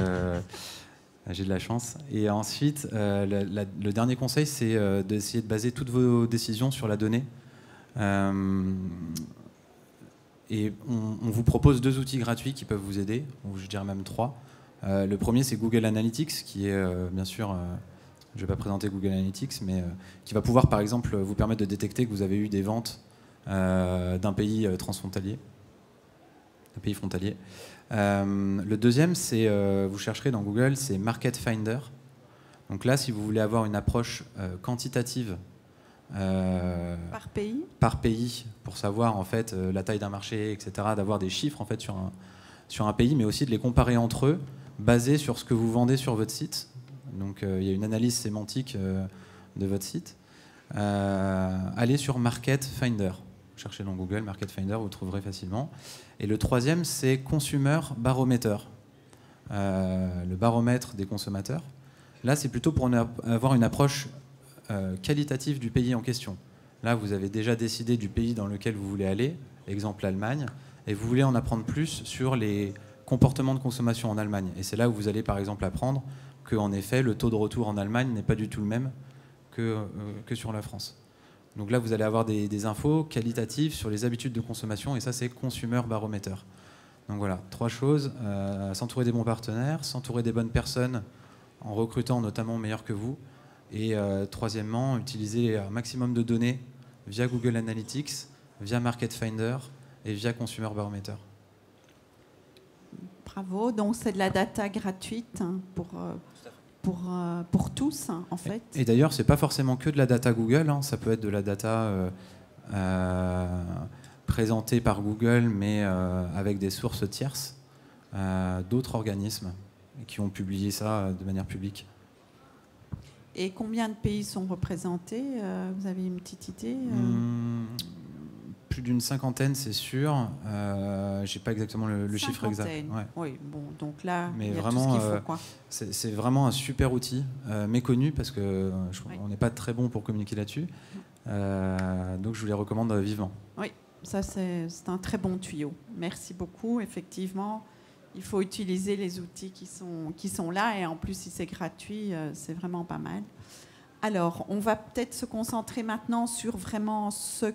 j'ai de la chance. Et ensuite, le dernier conseil, c'est d'essayer de baser toutes vos décisions sur la donnée. Et on vous propose 2 outils gratuits qui peuvent vous aider, ou je dirais même 3. Le premier, c'est Google Analytics, qui est bien sûr... je ne vais pas présenter Google Analytics, mais qui va pouvoir, par exemple, vous permettre de détecter que vous avez eu des ventes d'un pays transfrontalier, d'un pays frontalier. Le deuxième, c'est, vous chercherez dans Google, c'est Market Finder. Donc là, si vous voulez avoir une approche quantitative par pays, pour savoir en fait la taille d'un marché, etc., d'avoir des chiffres en fait sur un pays, mais aussi de les comparer entre eux, basés sur ce que vous vendez sur votre site. Donc il y a une analyse sémantique de votre site. Allez sur Market Finder. Cherchez dans Google Market Finder, vous le trouverez facilement. Et le troisième, c'est Consumer Barometer, le baromètre des consommateurs. Là, c'est plutôt pour avoir une approche qualitative du pays en question. Là, vous avez déjà décidé du pays dans lequel vous voulez aller, exemple l'Allemagne, et vous voulez en apprendre plus sur les comportements de consommation en Allemagne. Et c'est là où vous allez par exemple apprendre qu'en effet, le taux de retour en Allemagne n'est pas du tout le même que sur la France. Donc là, vous allez avoir des infos qualitatives sur les habitudes de consommation, et ça, c'est Consumer Barometer. Donc voilà, 3 choses, s'entourer des bons partenaires, s'entourer des bonnes personnes en recrutant notamment meilleurs que vous, et troisièmement, utiliser un maximum de données via Google Analytics, via Market Finder et via Consumer Barometer. Bravo, donc c'est de la data gratuite pour tous, en fait. Et d'ailleurs, ce n'est pas forcément que de la data Google, ça peut être de la data présentée par Google, mais avec des sources tierces, d'autres organismes qui ont publié ça de manière publique. Et combien de pays sont représentés? Vous avez une petite idée? Plus d'une 50aine, c'est sûr. Je n'ai pas exactement le chiffre exact. Ouais. Oui, bon, donc là, mais il y a vraiment, tout ce qu'il faut, quoi. C'est vraiment un super outil, méconnu, parce qu'on n'est pas très bon pour communiquer là-dessus. Donc je vous les recommande vivement. Oui, ça c'est un très bon tuyau. Merci beaucoup. Effectivement, il faut utiliser les outils qui sont là, et en plus, si c'est gratuit, c'est vraiment pas mal. Alors, on va peut-être se concentrer maintenant sur vraiment ce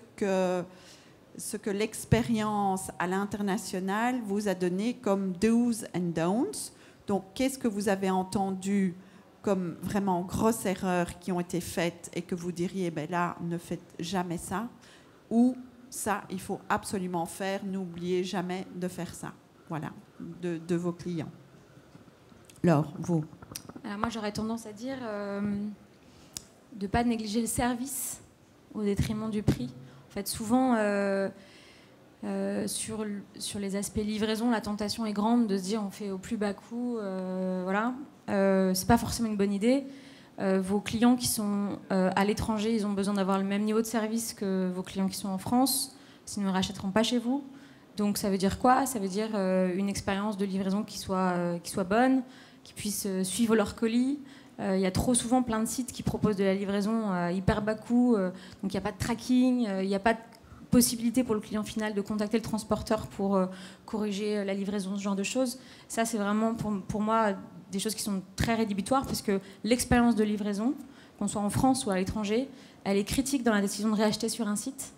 que l'expérience à l'international vous a donné comme do's and don'ts. Donc, qu'est-ce que vous avez entendu comme vraiment grosses erreurs qui ont été faites et que vous diriez, ben là, ne faites jamais ça, ou ça, il faut absolument faire, n'oubliez jamais de faire ça. Voilà, de vos clients. Laure, vous? Alors moi, j'aurais tendance à dire de ne pas négliger le service au détriment du prix. En fait, souvent, Sur les aspects livraison, la tentation est grande de se dire on fait au plus bas coût, voilà. C'est pas forcément une bonne idée. Vos clients qui sont à l'étranger, ils ont besoin d'avoir le même niveau de service que vos clients qui sont en France, sinon ils ne rachèteront pas chez vous. Donc ça veut dire quoi? Ça veut dire une expérience de livraison qui soit bonne, qui puisse suivre leur colis. Il y a trop souvent plein de sites qui proposent de la livraison à hyper bas coût, donc il n'y a pas de tracking, il n'y a pas de possibilité pour le client final de contacter le transporteur pour corriger la livraison, ce genre de choses. Ça, c'est vraiment pour moi des choses qui sont très rédhibitoires parce que l'expérience de livraison, qu'on soit en France ou à l'étranger, elle est critique dans la décision de réacheter sur un site.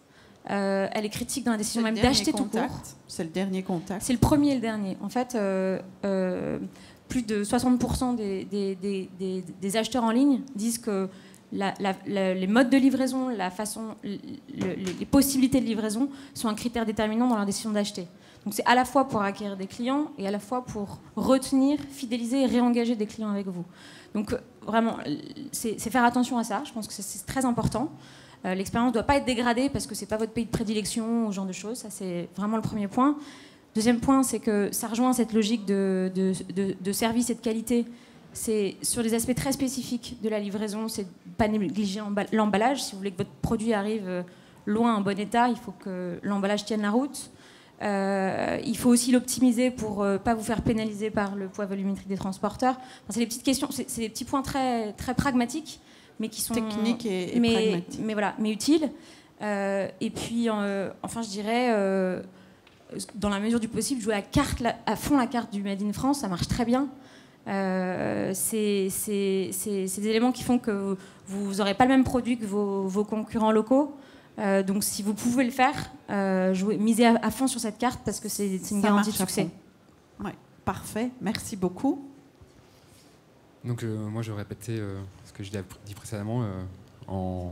Elle est critique dans la décision même d'acheter tout court. C'est le dernier contact. C'est le premier et le dernier. En fait, plus de 60% des acheteurs en ligne disent que les modes de livraison, les possibilités de livraison sont un critère déterminant dans leur décision d'acheter. Donc c'est à la fois pour acquérir des clients et à la fois pour retenir, fidéliser et réengager des clients avec vous. Donc vraiment, c'est faire attention à ça. Je pense que c'est très important. L'expérience ne doit pas être dégradée parce que ce n'est pas votre pays de prédilection ou ce genre de choses. Ça, c'est vraiment le premier point. Deuxième point, c'est que ça rejoint cette logique de service et de qualité. C'est sur des aspects très spécifiques de la livraison, c'est pas négliger l'emballage. Si vous voulez que votre produit arrive loin en bon état, il faut que l'emballage tienne la route. Il faut aussi l'optimiser pour pas vous faire pénaliser par le poids volumétrique des transporteurs. Enfin, c'est des petites questions, c'est des petits points très, très pragmatiques, mais qui sont techniques et pragmatiques. Mais voilà, mais utiles. Et puis, enfin, je dirais, dans la mesure du possible, jouer à fond la carte du Made in France, ça marche très bien. C'est des éléments qui font que vous n'aurez pas le même produit que vos concurrents locaux. Donc si vous pouvez le faire, misez à fond sur cette carte parce que c'est une garantie de succès. Ouais, parfait, merci beaucoup. Donc moi je vais répéter ce que je dit précédemment en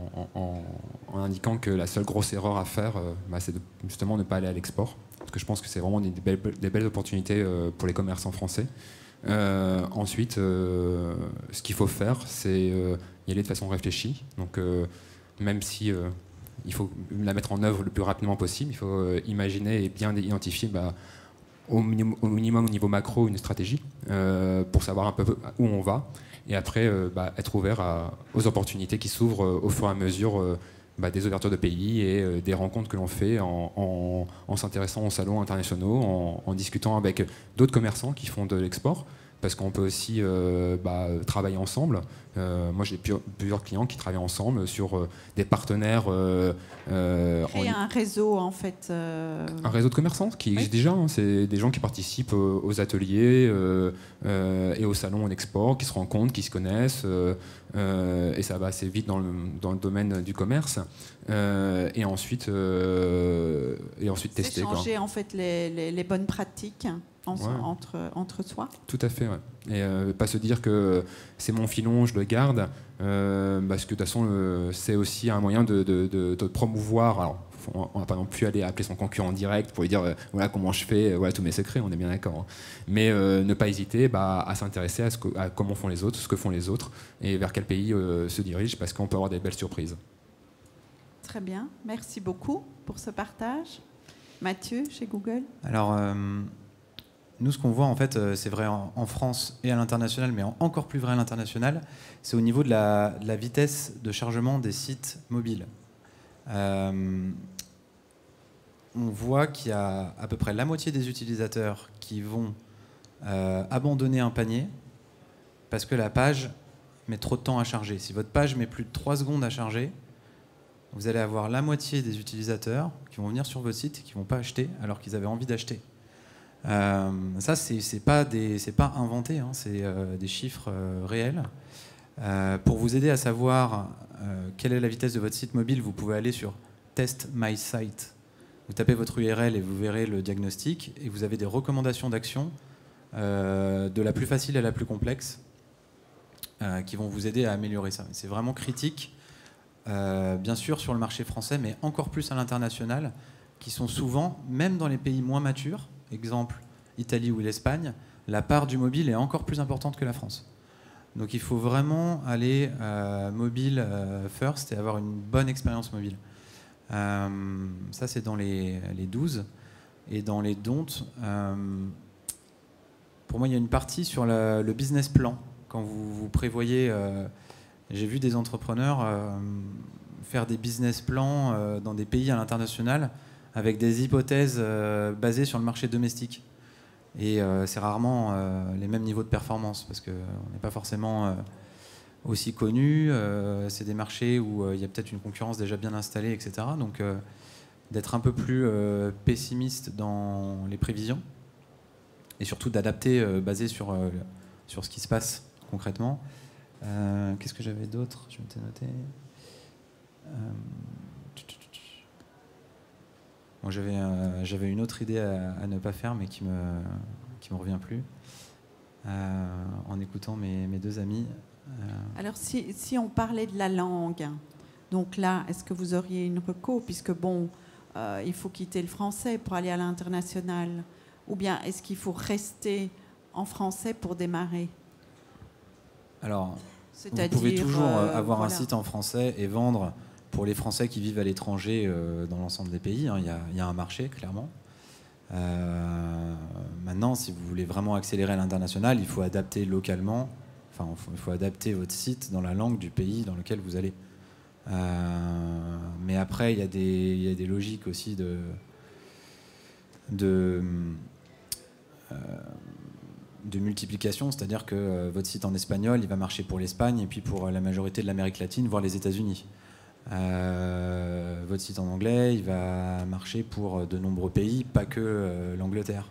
indiquant que la seule grosse erreur à faire, c'est justement ne pas aller à l'export. Parce que je pense que c'est vraiment des belles opportunités pour les commerçants français. Ensuite, ce qu'il faut faire, c'est y aller de façon réfléchie. Donc, même si il faut la mettre en œuvre le plus rapidement possible, il faut imaginer et bien identifier au minimum au niveau macro une stratégie pour savoir un peu où on va. Et après, être ouvert aux opportunités qui s'ouvrent au fur et à mesure des ouvertures de pays et des rencontres que l'on fait en s'intéressant aux salons internationaux, en discutant avec d'autres commerçants qui font de l'export, parce qu'on peut aussi travailler ensemble. Moi, j'ai plusieurs clients qui travaillent ensemble sur des partenaires. Créer un réseau, en fait. Un réseau de commerçants qui existe déjà. Hein. C'est des gens qui participent aux ateliers et aux salons en export, qui se rencontrent, qui se connaissent. Et ça va assez vite dans le domaine du commerce. Et ensuite tester. Échanger, en fait, les bonnes pratiques. Entre soi. Tout à fait, ouais. Et pas se dire que c'est mon filon, je le garde, parce que de toute façon, c'est aussi un moyen de promouvoir. Alors, on va pas non plus aller appeler son concurrent en direct pour lui dire voilà comment je fais, voilà tous mes secrets, on est bien d'accord. Hein. Mais ne pas hésiter à s'intéresser à comment font les autres, ce que font les autres, et vers quel pays se dirigent, parce qu'on peut avoir des belles surprises. Très bien, merci beaucoup pour ce partage. Mathieu, chez Google. Alors, nous, ce qu'on voit, en fait, c'est vrai en France et à l'international, mais encore plus vrai à l'international, c'est au niveau de la vitesse de chargement des sites mobiles. On voit qu'il y a à peu près la moitié des utilisateurs qui vont abandonner un panier parce que la page met trop de temps à charger. Si votre page met plus de 3 secondes à charger, vous allez avoir la moitié des utilisateurs qui vont venir sur votre site et qui ne vont pas acheter alors qu'ils avaient envie d'acheter. Ça, c'est pas inventé, hein, c'est des chiffres réels. Pour vous aider à savoir quelle est la vitesse de votre site mobile, vous pouvez aller sur Test My Site. Vous tapez votre URL et vous verrez le diagnostic, et vous avez des recommandations d'action de la plus facile à la plus complexe qui vont vous aider à améliorer ça. C'est vraiment critique, bien sûr sur le marché français, mais encore plus à l'international, qui sont souvent, même dans les pays moins matures, exemple Italie ou l'Espagne, la part du mobile est encore plus importante que la France. Donc il faut vraiment aller mobile first et avoir une bonne expérience mobile. Ça, c'est dans les 12. Et dans les don'ts, pour moi, il y a une partie sur le business plan. Quand vous prévoyez, j'ai vu des entrepreneurs faire des business plans dans des pays à l'international avec des hypothèses basées sur le marché domestique. Et c'est rarement les mêmes niveaux de performance parce qu'on n'est pas forcément aussi connu. C'est des marchés où il y a peut-être une concurrence déjà bien installée, etc. Donc, d'être un peu plus pessimiste dans les prévisions et surtout d'adapter basé sur ce qui se passe concrètement. Qu'est-ce que j'avais d'autre? Je m'étais noté. Bon, j'avais une autre idée à ne pas faire mais qui me revient plus en écoutant mes deux amis. Alors si on parlait de la langue, donc là, est-ce que vous auriez une reco puisque bon, il faut quitter le français pour aller à l'international, ou bien est-ce qu'il faut rester en français pour démarrer? Alors, vous pouvez toujours avoir un site en français et vendre pour les Français qui vivent à l'étranger dans l'ensemble des pays. Hein, il y a un marché, clairement. Maintenant, si vous voulez vraiment accélérer à l'international, il faut adapter localement, il faut adapter votre site dans la langue du pays dans lequel vous allez. Mais après, il y a des logiques aussi de multiplication, c'est-à-dire que votre site en espagnol, il va marcher pour l'Espagne et puis pour la majorité de l'Amérique latine, voire les États-Unis. Votre site en anglais, il va marcher pour de nombreux pays, pas que l'Angleterre.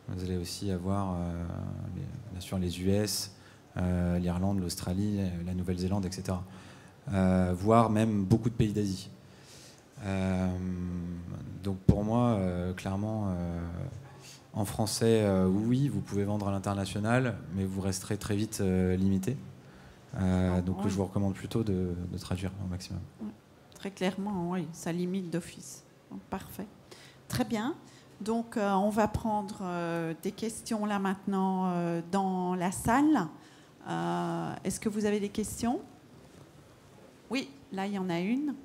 Vous allez aussi avoir, bien sûr, les US, l'Irlande, l'Australie, la Nouvelle-Zélande, etc. Voire même beaucoup de pays d'Asie. Donc pour moi, clairement, en français, oui, vous pouvez vendre à l'international, mais vous resterez très vite limité. Donc je vous recommande plutôt de traduire au maximum. Très clairement, oui, ça limite d'office. Parfait. Très bien. Donc on va prendre des questions là maintenant dans la salle. Est-ce que vous avez des questions? Oui, là il y en a une.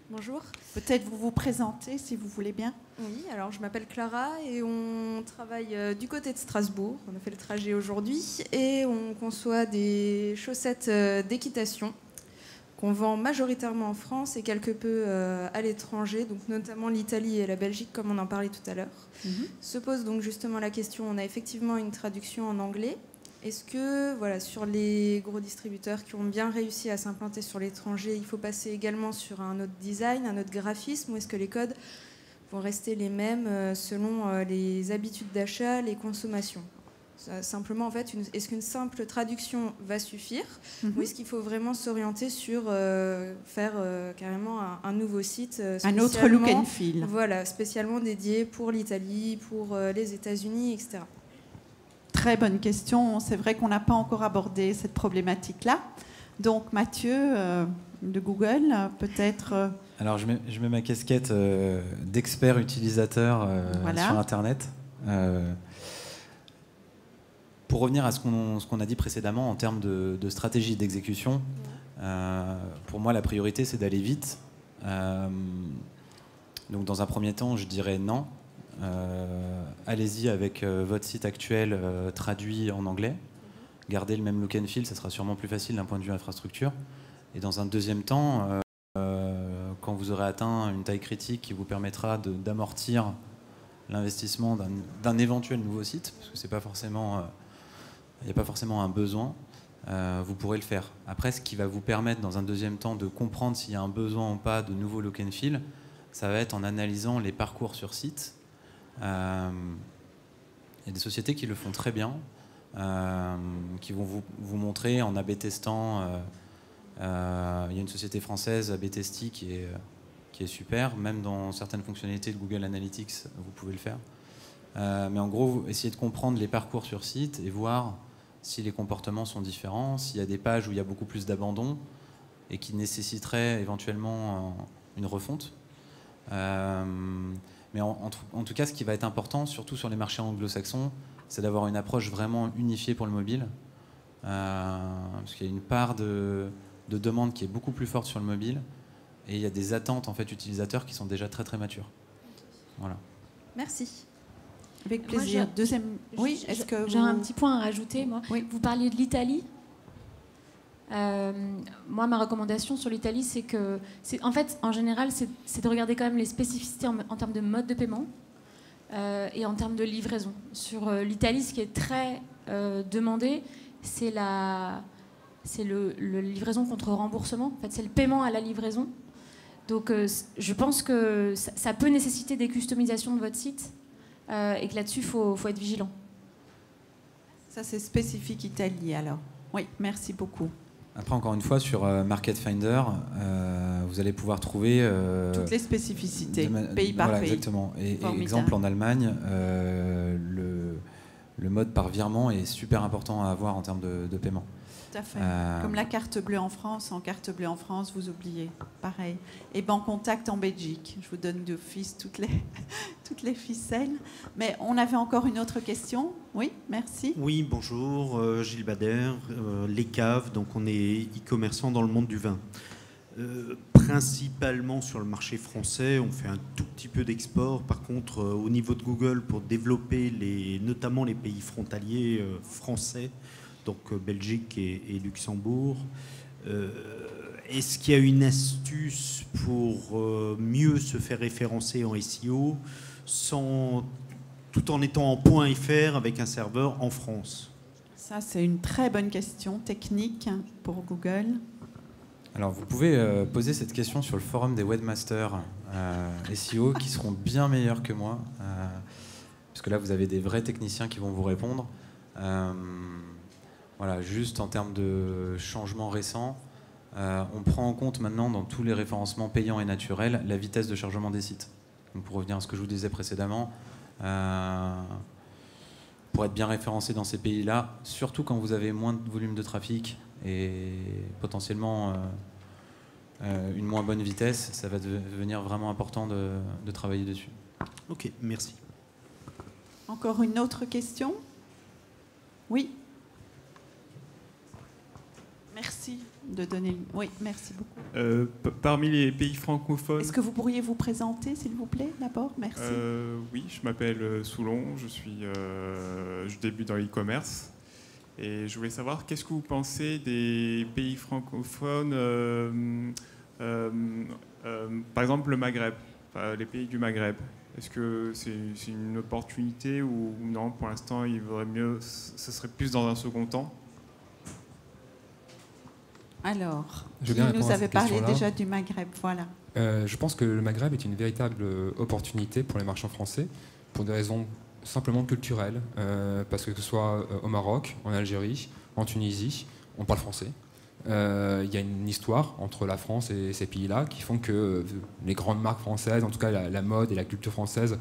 Bonjour. Peut-être vous vous présentez si vous voulez bien. Oui, alors je m'appelle Clara et on travaille du côté de Strasbourg. On a fait le trajet aujourd'hui et on conçoit des chaussettes d'équitation qu'on vend majoritairement en France et quelque peu à l'étranger, donc notamment l'Italie et la Belgique comme on en parlait tout à l'heure. Se pose donc justement la question, on a effectivement une traduction en anglais. Est-ce que, voilà, sur les gros distributeurs qui ont bien réussi à s'implanter sur l'étranger, il faut passer également sur un autre design, un autre graphisme, ou est-ce que les codes vont rester les mêmes selon les habitudes d'achat, les consommations? Simplement, en fait, est-ce qu'une simple traduction va suffire, ou est-ce qu'il faut vraiment s'orienter sur faire carrément un nouveau site un autre look and feel. Voilà, spécialement dédié pour l'Italie, pour les États-Unis, etc. Très bonne question. C'est vrai qu'on n'a pas encore abordé cette problématique-là. Donc Mathieu, de Google, peut-être... Alors je mets ma casquette d'expert utilisateur voilà. sur Internet. Pour revenir à ce qu'on a dit précédemment en termes de stratégie d'exécution, pour moi la priorité c'est d'aller vite. Donc dans un premier temps je dirais non. Allez-y avec votre site actuel traduit en anglais. Gardez le même look and feel, ça sera sûrement plus facile d'un point de vue infrastructure. Et dans un deuxième temps, quand vous aurez atteint une taille critique qui vous permettra d'amortir l'investissement d'un éventuel nouveau site, parce que c'est pas forcément, il n'y a pas forcément un besoin, vous pourrez le faire. Après, ce qui va vous permettre dans un deuxième temps de comprendre s'il y a un besoin ou pas de nouveau look and feel, ça va être en analysant les parcours sur site. Il y a des sociétés qui le font très bien, qui vont vous montrer en A/B testant. Il y a une société française, A/B Testy, qui est super. Même dans certaines fonctionnalités de Google Analytics, vous pouvez le faire. Mais en gros, essayez de comprendre les parcours sur site et voir si les comportements sont différents, s'il y a des pages où il y a beaucoup plus d'abandon et qui nécessiteraient éventuellement une refonte. Mais en tout cas, ce qui va être important, surtout sur les marchés anglo-saxons, c'est d'avoir une approche vraiment unifiée pour le mobile. parce qu'il y a une part de demande qui est beaucoup plus forte sur le mobile, et il y a des attentes en fait utilisateurs qui sont déjà très très matures. Voilà. Merci. Avec plaisir. Deuxième. Oui, est-ce que j'ai un petit point à rajouter, moi. Oui. Vous parliez de l'Italie. Moi, ma recommandation sur l'Italie, c'est que, en fait, en général, c'est de regarder quand même les spécificités en termes de mode de paiement et en termes de livraison. Sur l'Italie, ce qui est très demandé, c'est la livraison contre remboursement. En fait, c'est le paiement à la livraison. Donc, je pense que ça peut nécessiter des customisations de votre site et que là-dessus, il faut être vigilant. Ça, c'est spécifique Italie, alors. Oui, merci beaucoup. Après, encore une fois, sur Market Finder, vous allez pouvoir trouver... toutes les spécificités, pays par voilà, pays. Exactement. Et exemple, en Allemagne, le mode par virement est super important à avoir en termes de paiement. Tout à fait. Comme la carte bleue en France. En carte bleue en France, vous oubliez. Pareil. Et Bancontact en Belgique. Je vous donne d'office toutes les ficelles. Mais on avait encore une autre question. Oui, merci. Oui, bonjour. Gilles Bader, Les Caves. Donc on est e-commerçant dans le monde du vin. Principalement sur le marché français, on fait un tout petit peu d'export. Par contre, au niveau de Google, pour développer notamment les pays frontaliers français, donc Belgique et Luxembourg. Est-ce qu'il y a une astuce pour mieux se faire référencer en SEO tout en étant en .fr avec un serveur en France? Ça, c'est une très bonne question technique pour Google. Alors, vous pouvez poser cette question sur le forum des webmasters SEO qui seront bien meilleurs que moi, parce que là, vous avez des vrais techniciens qui vont vous répondre. Voilà, juste en termes de changements récents, on prend en compte maintenant dans tous les référencements payants et naturels la vitesse de chargement des sites. Donc pour revenir à ce que je vous disais précédemment, pour être bien référencé dans ces pays-là, surtout quand vous avez moins de volume de trafic et potentiellement une moins bonne vitesse, ça va devenir vraiment important de travailler dessus. Ok, merci. Encore une autre question? Oui. Merci de donner... Oui, merci beaucoup. Parmi les pays francophones... Est-ce que vous pourriez vous présenter, s'il vous plaît, d'abord? Merci. Oui, je m'appelle Soulon, je débute dans l'e-commerce. Et je voulais savoir, qu'est-ce que vous pensez des pays francophones, par exemple le Maghreb, les pays du Maghreb? Est-ce que c'est une opportunité ou non? Pour l'instant, il vaudrait mieux, ce serait plus dans un second temps. Alors, vous nous avez parlé déjà du Maghreb, voilà. Je pense que le Maghreb est une véritable opportunité pour les marchands français, pour des raisons simplement culturelles, parce que ce soit au Maroc, en Algérie, en Tunisie, on parle français. Il y a une histoire entre la France et ces pays-là qui font que les grandes marques françaises, en tout cas la mode et la culture française,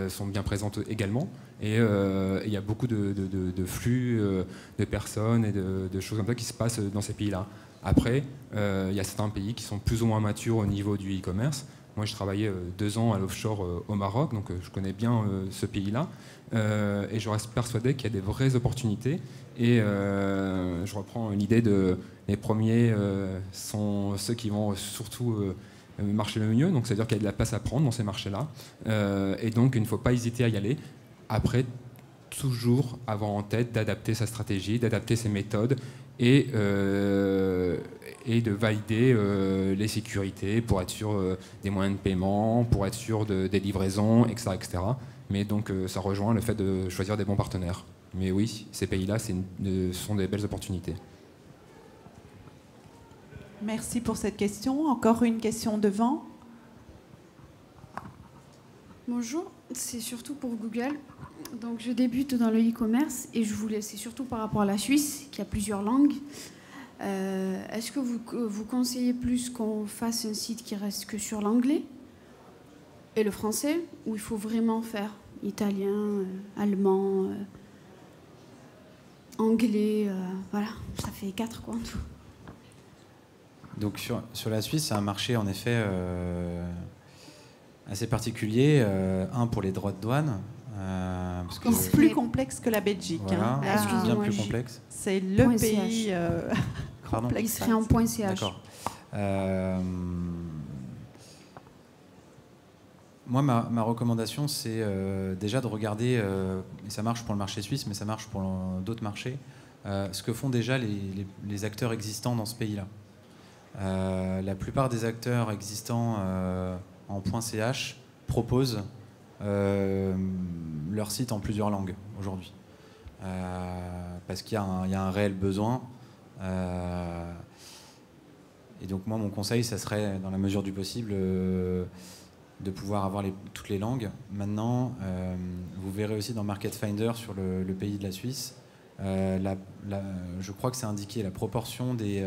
sont bien présentes également. Et il y a beaucoup de flux de personnes et de choses comme ça qui se passent dans ces pays-là. Après, il y a certains pays qui sont plus ou moins matures au niveau du e-commerce. Moi, je travaillais 2 ans à l'offshore au Maroc, donc je connais bien ce pays-là. Et je reste persuadé qu'il y a des vraies opportunités. Et je reprends l'idée de les premiers sont ceux qui vont surtout marcher le mieux. Donc, c'est-à-dire qu'il y a de la place à prendre dans ces marchés-là. Et donc, il ne faut pas hésiter à y aller. Après, toujours avoir en tête d'adapter sa stratégie, d'adapter ses méthodes et de valider les sécurités pour être sûr des moyens de paiement, pour être sûr des livraisons, etc., etc. Mais donc ça rejoint le fait de choisir des bons partenaires. Mais oui, ces pays-là, sont des belles opportunités. Merci pour cette question. Encore une question devant. Bonjour, c'est surtout pour Google. Donc je débute dans le e-commerce et c'est surtout par rapport à la Suisse qui a plusieurs langues. Est-ce que vous conseillez plus qu'on fasse un site qui reste que sur l'anglais et le français, ou il faut vraiment faire italien, allemand, anglais, voilà, ça fait 4 quoi en tout. Donc sur la Suisse, c'est un marché en effet assez particulier. Un, pour les droits de douane. parce que plus complexe que la Belgique. Voilà, Hein. bien plus complexe. C'est le pays complexe. Il serait en point .ch. D'accord. Moi, ma recommandation, c'est déjà de regarder, et ça marche pour le marché suisse, mais ça marche pour d'autres marchés, ce que font déjà les acteurs existants dans ce pays-là. La plupart des acteurs existants en .ch proposent leur site en plusieurs langues aujourd'hui. Parce qu'il y a un réel besoin. Et donc moi, mon conseil, ça serait, dans la mesure du possible, de pouvoir avoir toutes les langues. Maintenant, vous verrez aussi dans Market Finder, sur le pays de la Suisse, je crois que c'est indiqué la proportion de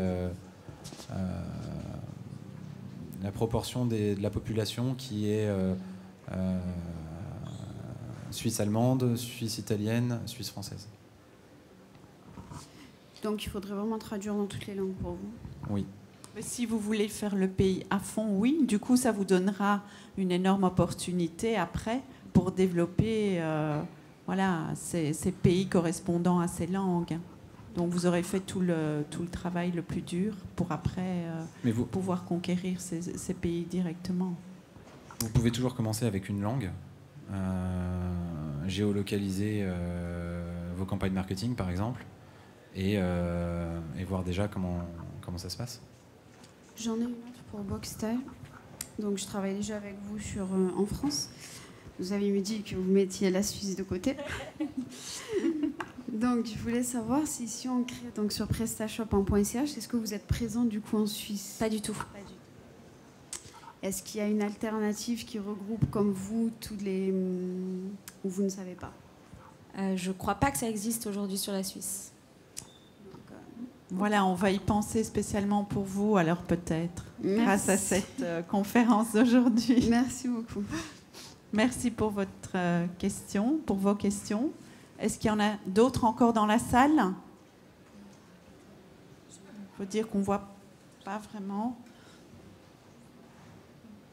la population qui est suisse allemande, suisse italienne, suisse française. Donc il faudrait vraiment traduire dans toutes les langues pour vous. Oui. Mais si vous voulez faire le pays à fond, oui. Du coup, ça vous donnera une énorme opportunité après pour développer ces pays correspondant à ces langues. Donc vous aurez fait tout le travail le plus dur pour après pouvoir conquérir ces pays directement. Vous pouvez toujours commencer avec une langue, géolocaliser vos campagnes marketing par exemple, et voir déjà comment ça se passe. J'en ai une autre pour Boxtel. Donc je travaille déjà avec vous en France. Vous avez me dit que vous mettiez la Suisse de côté. Donc je voulais savoir si on crée donc sur PrestaShop en .ch, est-ce que vous êtes présent du coup en Suisse? Pas du tout. Est-ce qu'il y a une alternative qui regroupe comme vous tous les... ou vous ne savez pas? Je crois pas que ça existe aujourd'hui sur la Suisse. Voilà, on va y penser spécialement pour vous, alors peut-être, grâce à cette conférence d'aujourd'hui. Merci beaucoup. Merci pour votre question, pour vos questions. Est-ce qu'il y en a d'autres encore dans la salle? Il faut dire qu'on ne voit pas vraiment.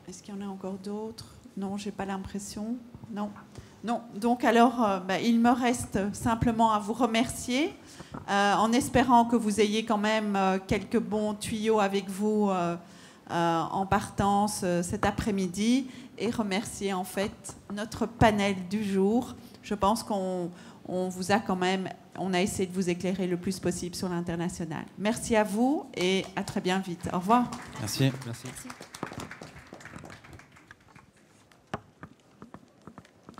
Est-ce qu'il y en a encore d'autres? Non, je n'ai pas l'impression. Non. Donc alors, il me reste simplement à vous remercier, en espérant que vous ayez quand même quelques bons tuyaux avec vous en partance cet après-midi, et remercier en fait notre panel du jour. Je pense qu'on a essayé de vous éclairer le plus possible sur l'international. Merci à vous et à très bien vite. Au revoir. Merci. Merci.